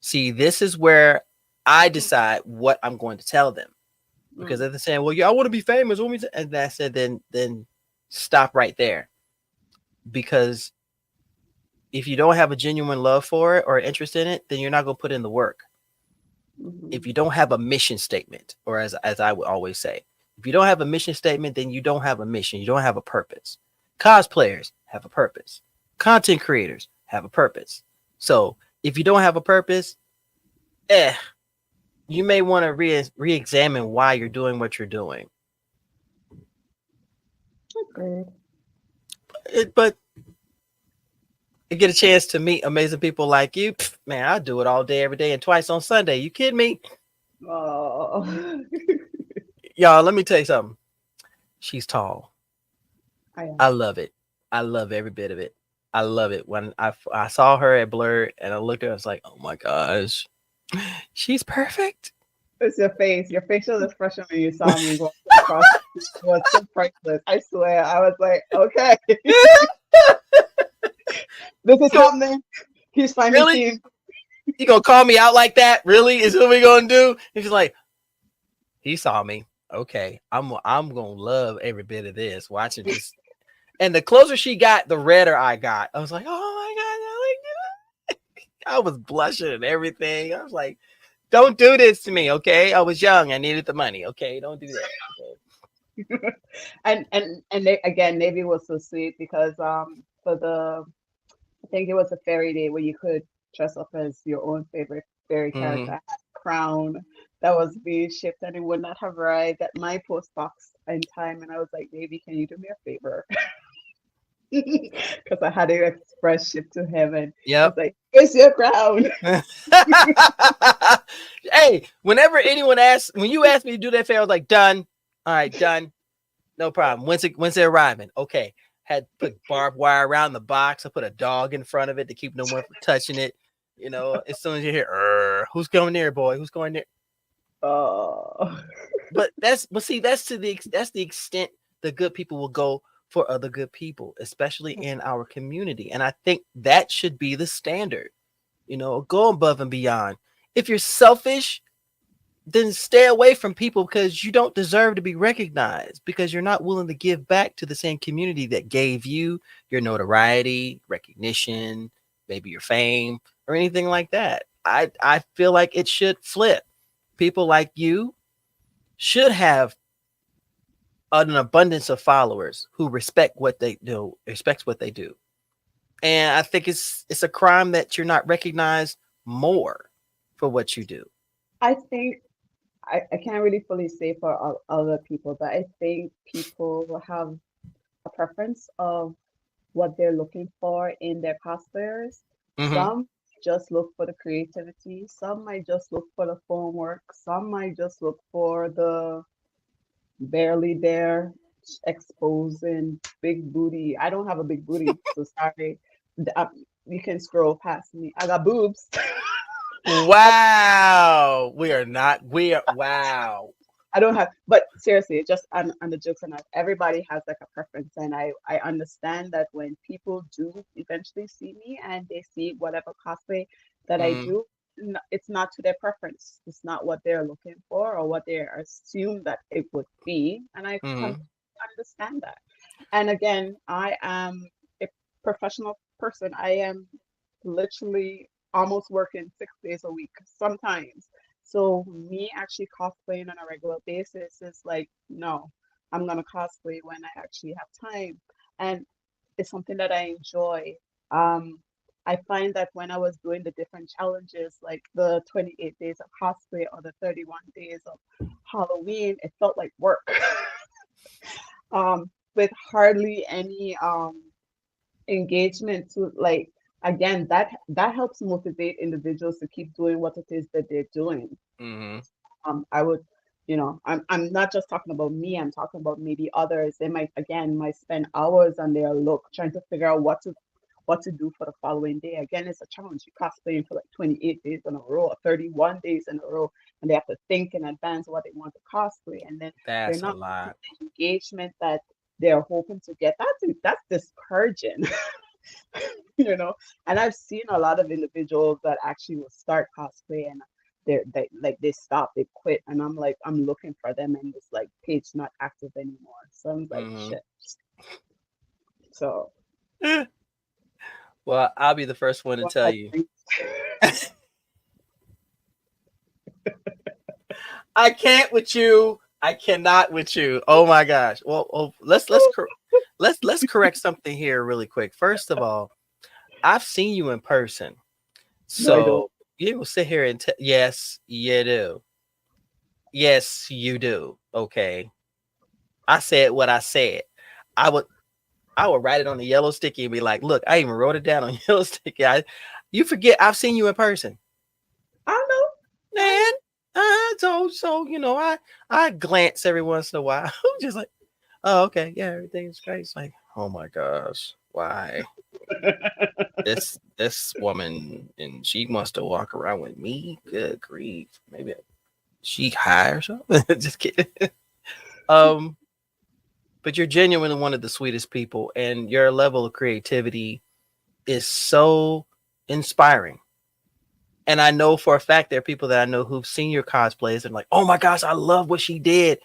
See, this is where I decide what I'm going to tell them, because Mm, if they're saying, "Well, yeah, I want to be famous," and I said, then stop right there, because if you don't have a genuine love for it or interest in it, then you're not going to put in the work. If mhm, you don't have a mission statement, or as I would always say, if you don't have a mission statement, then you don't have a mission. You don't have a purpose. Cosplayers have a purpose. Content creators have a purpose. So if you don't have a purpose, eh, you may want to re-examine why you're doing what you're doing. agreed. But you get a chance to meet amazing people like you, man, I do it all day, every day, and twice on Sunday. You kidding me? Oh, Y'all, let me tell you something. She's tall. I I am. love it. I love every bit of it. I love it. When I saw her at Blerd and I looked at her, I was like, oh my gosh. She's perfect. It's your face. Your facial expression when you saw me walking across the street was so priceless. I swear. I was like, okay, this is You happening. He's finally really? seeing. You gonna call me out like that? Really? Is what we gonna do? He's like, he saw me. Okay, I'm gonna love every bit of this. Watching just, and the closer she got, the redder I got. I was like, oh my god, I was blushing and everything. I was like, don't do this to me, okay? I was young. I needed the money. Okay, don't do that. Okay. And they, again, Navy was so sweet because for the I think it was a fairy day where you could dress up as your own favorite fairy Mm-hmm. character. I had a crown that was being shipped and it would not have arrived at my post box in time. And I was like, baby, can you do me a favor? Because I had to express ship to heaven. I was Yep. like, here's your crown. Hey, whenever anyone asks, when you asked me to do that fair, I was like, done. All right, done. No problem. When's it arriving? Okay. Had put barbed wire around the box. I put a dog in front of it to keep no one from touching it. You know, as soon as you hear, who's going there, boy? Who's going there? Oh, That's the extent the good people will go for other good people, especially in our community. And I think that should be the standard. You know, go above and beyond. If you're selfish, then stay away from people because you don't deserve to be recognized because you're not willing to give back to the same community that gave you your notoriety, recognition, maybe your fame or anything like that. I feel like it should flip. People like you should have an abundance of followers who respects what they do. And I think it's a crime that you're not recognized more for what you do. I think I can't really fully say for other people, but I think people have a preference of what they're looking for in their cosplayers. Mm-hmm. Some just look for the creativity, some might just look for the phone work, some might just look for the barely there exposing big booty. I don't have a big booty, so sorry. You can scroll past me. I got boobs. Wow. Wow. I don't have, but seriously, just on the jokes and all, everybody has like a preference, and I understand that when people do eventually see me and they see whatever cosplay that I Mm-hmm. do, it's not to their preference. It's not what they're looking for or what they assume that it would be, and I Mm-hmm. completely understand that. And again, I am a professional person. I am literally almost working 6 days a week sometimes. So me actually cosplaying on a regular basis is like, no, I'm gonna cosplay when I actually have time. And it's something that I enjoy. Um, I find that when I was doing the different challenges, like the 28 days of cosplay or the 31 days of Halloween, it felt like work. With hardly any engagement to like again that helps motivate individuals to keep doing what it is that they're doing. Mm-hmm. I would, I'm not just talking about me, I'm talking about maybe others. They might spend hours on their look trying to figure out what to do for the following day. Again, it's a challenge. You cosplaying for like 28 days in a row or 31 days in a row, and they have to think in advance what they want to cosplay, and then they're That's a not getting lot. the engagement that they're hoping to get. That's discouraging. you know. And I've seen a lot of individuals that actually will start cosplay and they stop, they quit, and I'm like, I'm looking for them, and this like page not active anymore. So I'm like, Mm-hmm. shit. So Well, I'll be the first one to what tell I you. think. I can't with you. I cannot with you. Oh my gosh. Well, let's correct something here really quick. First of all, I've seen you in person, No, I don't. so you will sit here and yes, you do. Yes, you do. Okay, I said what I said. I would I would write it on the yellow sticky and be like, look, I even wrote it down on yellow sticky. You forget I've seen you in person, I know. I man. So you know, I glance every once in a while. Just like, Oh, okay. Yeah, everything's great. It's like, oh my gosh, why? This woman and she wants to walk around with me. Good grief. Maybe she high or something. Just kidding. Um, but you're genuinely one of the sweetest people, and your level of creativity is so inspiring. And I know for a fact there are people that I know who've seen your cosplays and like, oh my gosh, I love what she did.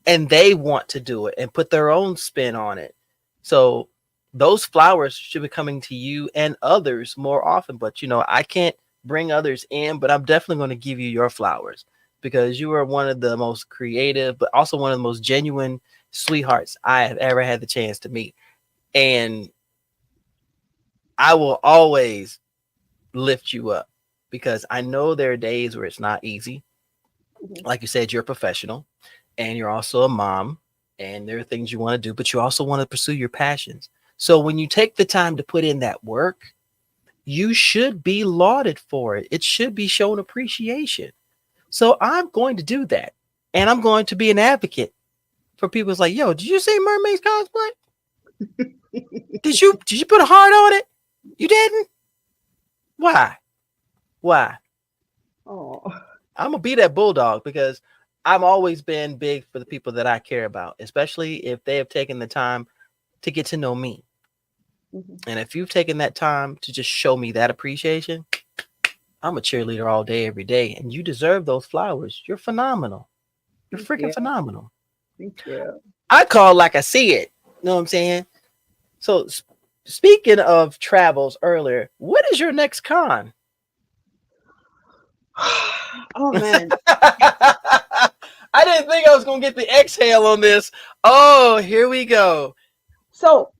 And they want to do it and put their own spin on it. So those flowers should be coming to you and others more often. But I can't bring others in, but I'm definitely going to give you your flowers because you are one of the most creative, but also one of the most genuine sweethearts I have ever had the chance to meet. And I will always lift you up because I know there are days where it's not easy. Mhm. Like you said, you're a professional and you're also a mom and there are things you want to do, but you also want to pursue your passions. So when you take the time to put in that work, you should be lauded for it. It should be shown appreciation. So I'm going to do that. And I'm going to be an advocate for people. It's like, yo, did you see Mermaid's cosplay? Did you put a heart on it? You didn't? Why? Why? Oh, I'm gonna be that bulldog because I've always been big for the people that I care about, especially if they have taken the time to get to know me. mhm. And if you've taken that time to just show me that appreciation, I'm a cheerleader all day, every day, and you deserve those flowers. You're phenomenal. You're Thank freaking you. phenomenal. Thank you. I call like I see it. You know what I'm saying? So, speaking of travels earlier, what is your next con? Oh man. I didn't think I was gonna get the exhale on this. Oh, here we go. So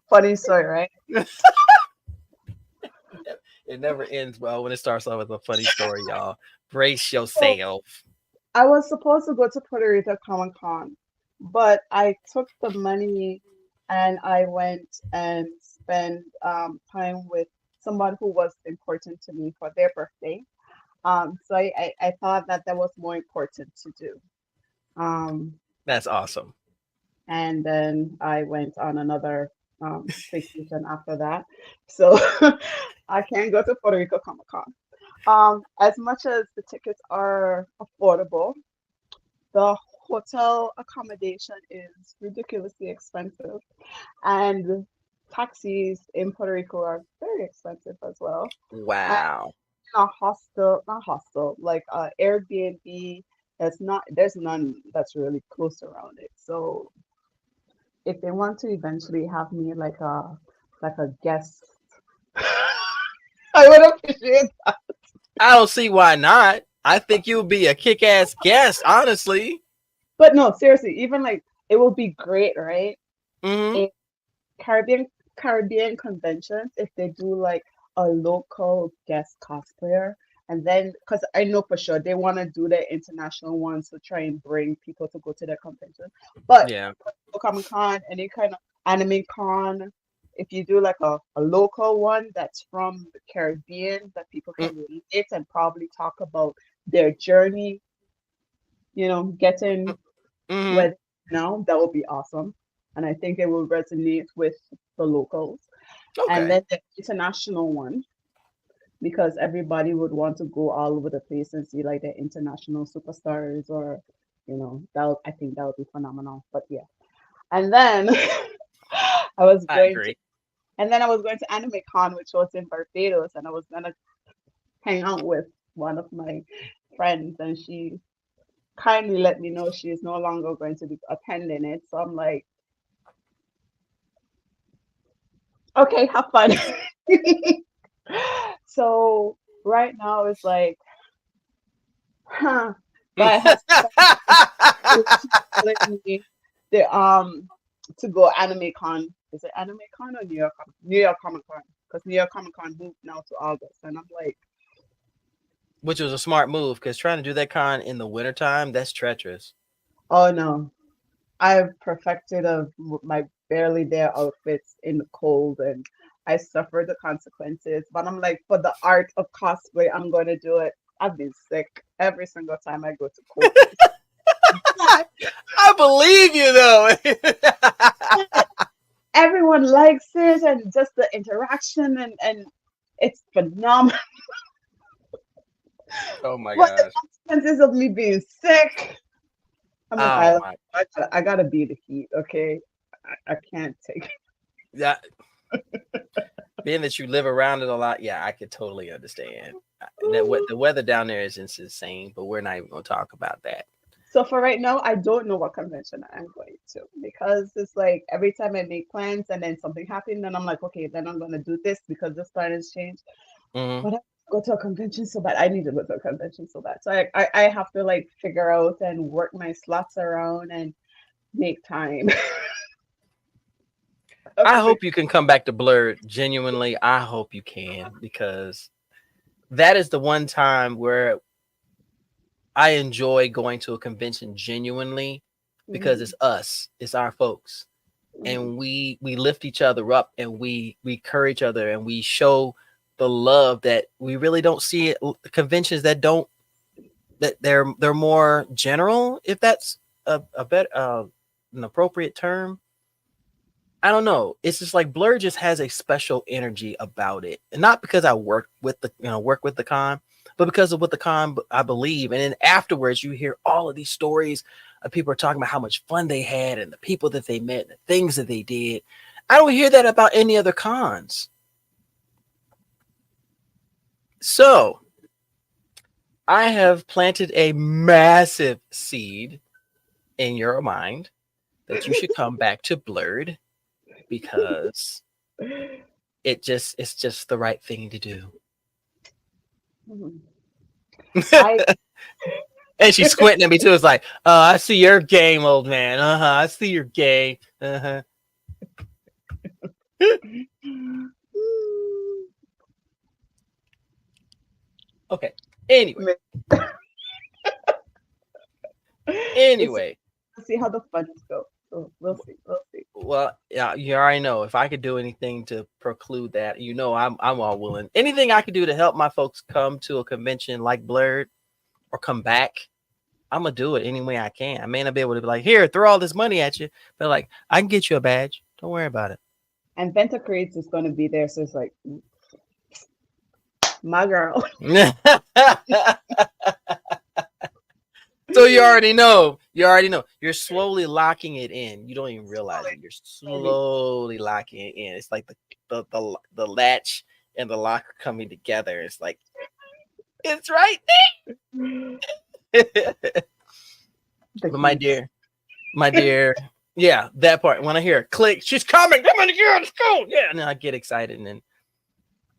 funny story, right? It never ends well when it starts off with a funny story, y'all. Brace So yourself. I was supposed to go to Puerto Rico Comic Con, but I took the money and I went and spent time with someone who was important to me for their birthday. So I thought that that was more important to do. Um, That's awesome. and then I went on another vacation after that. So I can't go to Puerto Rico Comic Con. As much as the tickets are affordable, the hotel accommodation is ridiculously expensive, and taxis in Puerto Rico are very expensive as well. And Wow. a hostel, not hostel, like Airbnb, there's none that's really close around it. So if they want to eventually have me like a guest, I would appreciate that. I don't see why not. I think you would be a kick ass guest, honestly. But no, seriously, even like it would be great, right? Hmm. In Caribbean conventions, if they do like a local guest cosplayer, and then because I know for sure they want to do the international ones to try and bring people to go to their convention. But Yeah. Comic Con, any kind of anime con, if you do like a local one that's from the Caribbean that people can relate and probably talk about their journey, getting Mm-hmm. where they are now, that would be awesome. And I think it will resonate with the locals. And Okay. then the international one, because everybody would want to go all over the place and see like the international superstars or, I think that would be phenomenal. But yeah. And then I was I going to agree. and then I was going to Anime Con, which was in Barbados, and I was gonna hang out with one of my friends, and she kindly let me know she is no longer going to be attending it. So I'm like, okay, have fun. So right now it's like, huh. But I have somebody who's telling me the to go Anime Con. Is it Anime Con or New York Comic Con? Because New York Comic Con moved now to August, and I'm like, Which was a smart move because trying to do that con in the wintertime, that's treacherous. oh no, I've perfected my barely there outfits in the cold, and I suffer the consequences. But I'm like, for the art of cosplay, I'm going to do it. I've been sick every single time I go to cold places. I believe you though. But everyone likes it, and just the interaction, and it's phenomenal. Oh my But the gosh. consequences of me being sick. I'm an Oh island. my. I gotta be the heat, okay? I can't take it. Yeah. Being that you live around it a lot, yeah, I could totally understand. That what the weather down there is insane, but we're not even gonna talk about that. So for right now, I don't know what convention I'm going to, because it's like every time I make plans and then something happens, then I'm like, okay, then I'm gonna do this because this plan has changed. Hmm. But I go to a convention so bad. I need to go to a convention so bad. So I have to like figure out and work my slots around and make time. I have I to figure. hope you can come back to Blerd. Genuinely, I hope you can because that is the one time where I enjoy going to a convention genuinely because Mhm, it's us, it's our folks, mhm, and we lift each other up and we encourage each other and we show the love that we really don't see at conventions that don't that they're more general, if that's a better an appropriate term. I don't know. It's just like Blur just has a special energy about it, and not because I work with the work with the con, but because of what the con I believe. And then afterwards, you hear all of these stories of people are talking about how much fun they had and the people that they met, and the things that they did. I don't hear that about any other cons. So I have planted a massive seed in your mind that you should come back to Blurred because it's just the right thing to do. mhm. I And she's squinting at me too. It's like, I see your game, old man. I see your game. Uh-huh. Okay. Anyway, We'll see, anyway. we'll see how the funds go. So we'll see. We'll see. Well, yeah, you already know. If I could do anything to preclude that, I'm all willing. Anything I could do to help my folks come to a convention like Blurred or come back, I'm gonna do it any way I can. I may not be able to be like, here, throw all this money at you, but like, I can get you a badge. Don't worry about it. And Venta Creates is going to be there, so it's like my girl. So you already know. You already know. You're slowly locking it in. You don't even realize it. You're Baby. slowly locking it in. It's like the latch and the locker coming together. It's like it's right there. The But heat. my dear, yeah, that part. When I hear a click, she's coming. Come on, here, let's go. Yeah, and then I get excited, and then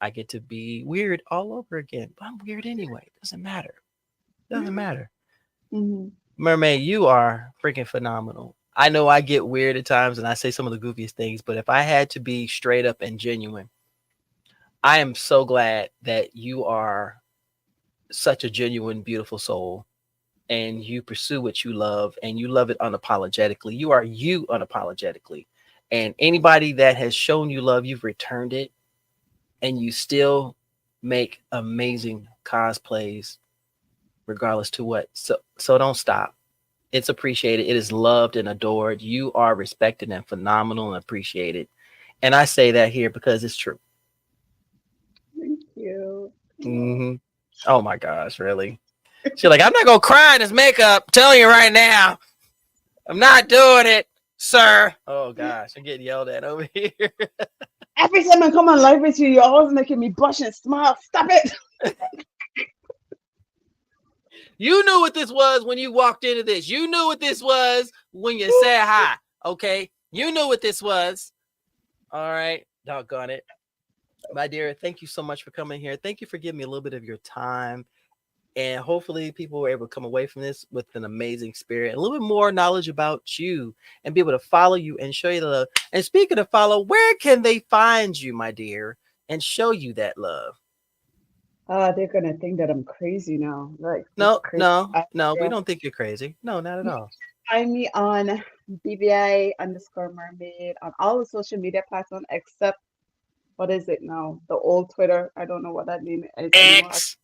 I get to be weird all over again. But I'm weird anyway. Doesn't matter. Doesn't matter. Mhm. Mermaid, you are freaking phenomenal. I know I get weird at times and I say some of the goofiest things, but if I had to be straight up and genuine, I am so glad that you are such a genuine, beautiful soul and you pursue what you love and you love it unapologetically. You are you unapologetically. And anybody that has shown you love, you've returned it and you still make amazing cosplays regardless to what. So don't stop. It's appreciated. It is loved and adored. You are respected and phenomenal and appreciated. And I say that here because it's true. Thank you. Oh. Hmm. Oh my gosh, really? She's like, I'm not gonna cry in this makeup. I'm telling you right now, I'm not doing it, sir. Oh gosh, I'm getting yelled at over here. Every time I come on live with you, you're always making me blush and smile. Stop it. You knew what this was when you walked into this. You knew what this was when you said hi. Okay, you knew what this was. All right, doggone it. My dear, thank you so much for coming here. Thank you for giving me a little bit of your time. And hopefully, people were able to come away from this with an amazing spirit, a little bit more knowledge about you, and be able to follow you and show you the love. And speaking of follow, where can they find you, my dear, and show you that love? They're gonna think that I'm crazy now. Like this No, crazy. no, no, we Yeah. don't think you're crazy. No, not at all. Find me on BBI_mermaid on all the social media platforms except what is it now? The old Twitter. I don't know what that name is anymore. X.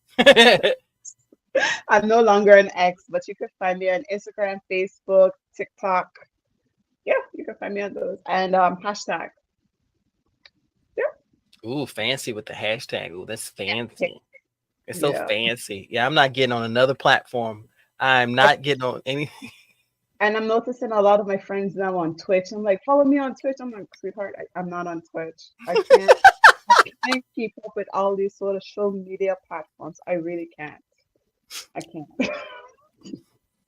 I'm no longer an X, but you can find me on Instagram, Facebook, TikTok. Yeah, you can find me on those. And hashtag. Ooh, fancy with the hashtag. Ooh, that's Yeah. fancy. It's so Yeah. fancy. Yeah, I'm not getting on another platform. I'm not getting on any. And I'm noticing a lot of my friends now on Twitch. I'm like, follow me on Twitch. I'm like, sweetheart, I'm not on Twitch. I can't keep up with all these social media platforms. I really can't. I can't.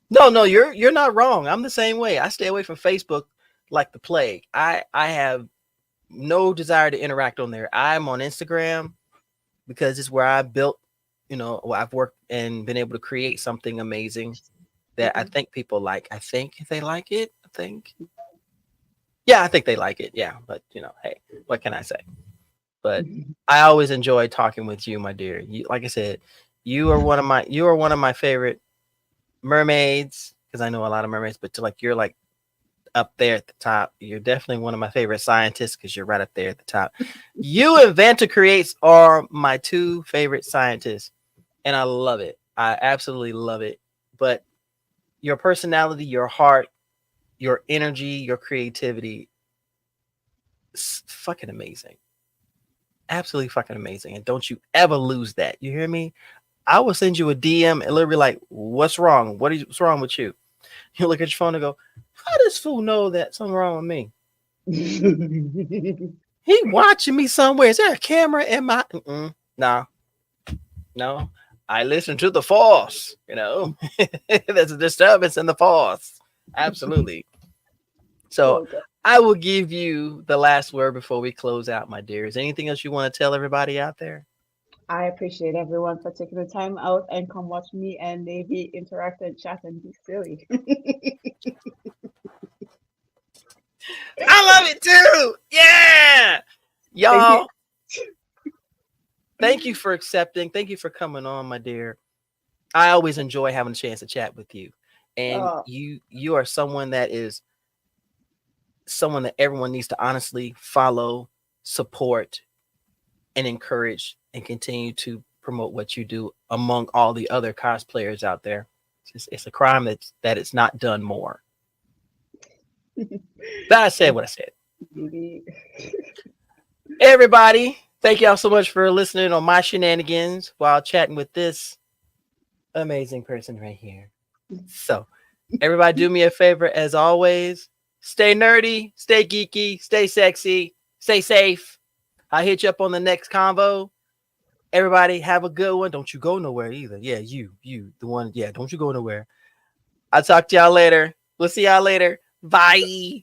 No, you're not wrong. I'm the same way. I stay away from Facebook like the plague. I have no desire to interact on there. I'm on Instagram because it's where I built, I've worked and been able to create something amazing that I Mhm. think people like. I think they like it. I think. Yeah, I think they like it. Yeah, but hey, what can I say? But I always enjoy talking with you, my dear. You, like I said, you are one of my favorite mermaids because I know a lot of mermaids, but you're like up there at the top. You're definitely one of my favorite scientists because you're right up there at the top. You and Vanta Creates are my two favorite scientists, and I love it. I absolutely love it. But your personality, your heart, your energy, your creativity is fucking amazing. Absolutely fucking amazing. And don't you ever lose that. You hear me? I will send you a DM and literally like, what's wrong? What's wrong with you? You look at your phone and go, how does fool know that something wrong with me? He watching me somewhere. Is there a camera in my? No, no. I listen to the force. There's a disturbance in the force. Absolutely. So Okay. I will give you the last word before we close out, my dear. Is there anything else you want to tell everybody out there? I appreciate everyone for taking the time out and come watch me and Navy interact and chat and be silly. I love it too. Yeah. Thank you. Y'all, thank you for accepting. Thank you for coming on, my dear. I always enjoy having a chance to chat with you. And Oh, you are someone that everyone needs to honestly follow, support, and encourage and continue to promote what you do among all the other cosplayers out there. It's a crime that it's not done more. But I said thank what I said. you, Navy. Everybody, thank y'all so much for listening on my shenanigans while chatting with this amazing person right here. So, everybody, do me a favor as always. Stay nerdy, stay geeky, stay sexy, stay safe. I'll hit you up on the next convo. Everybody, have a good one. Don't you go nowhere either. Yeah, you, the one. Yeah, don't you go nowhere. I'll talk to y'all later. We'll see y'all later. Bye.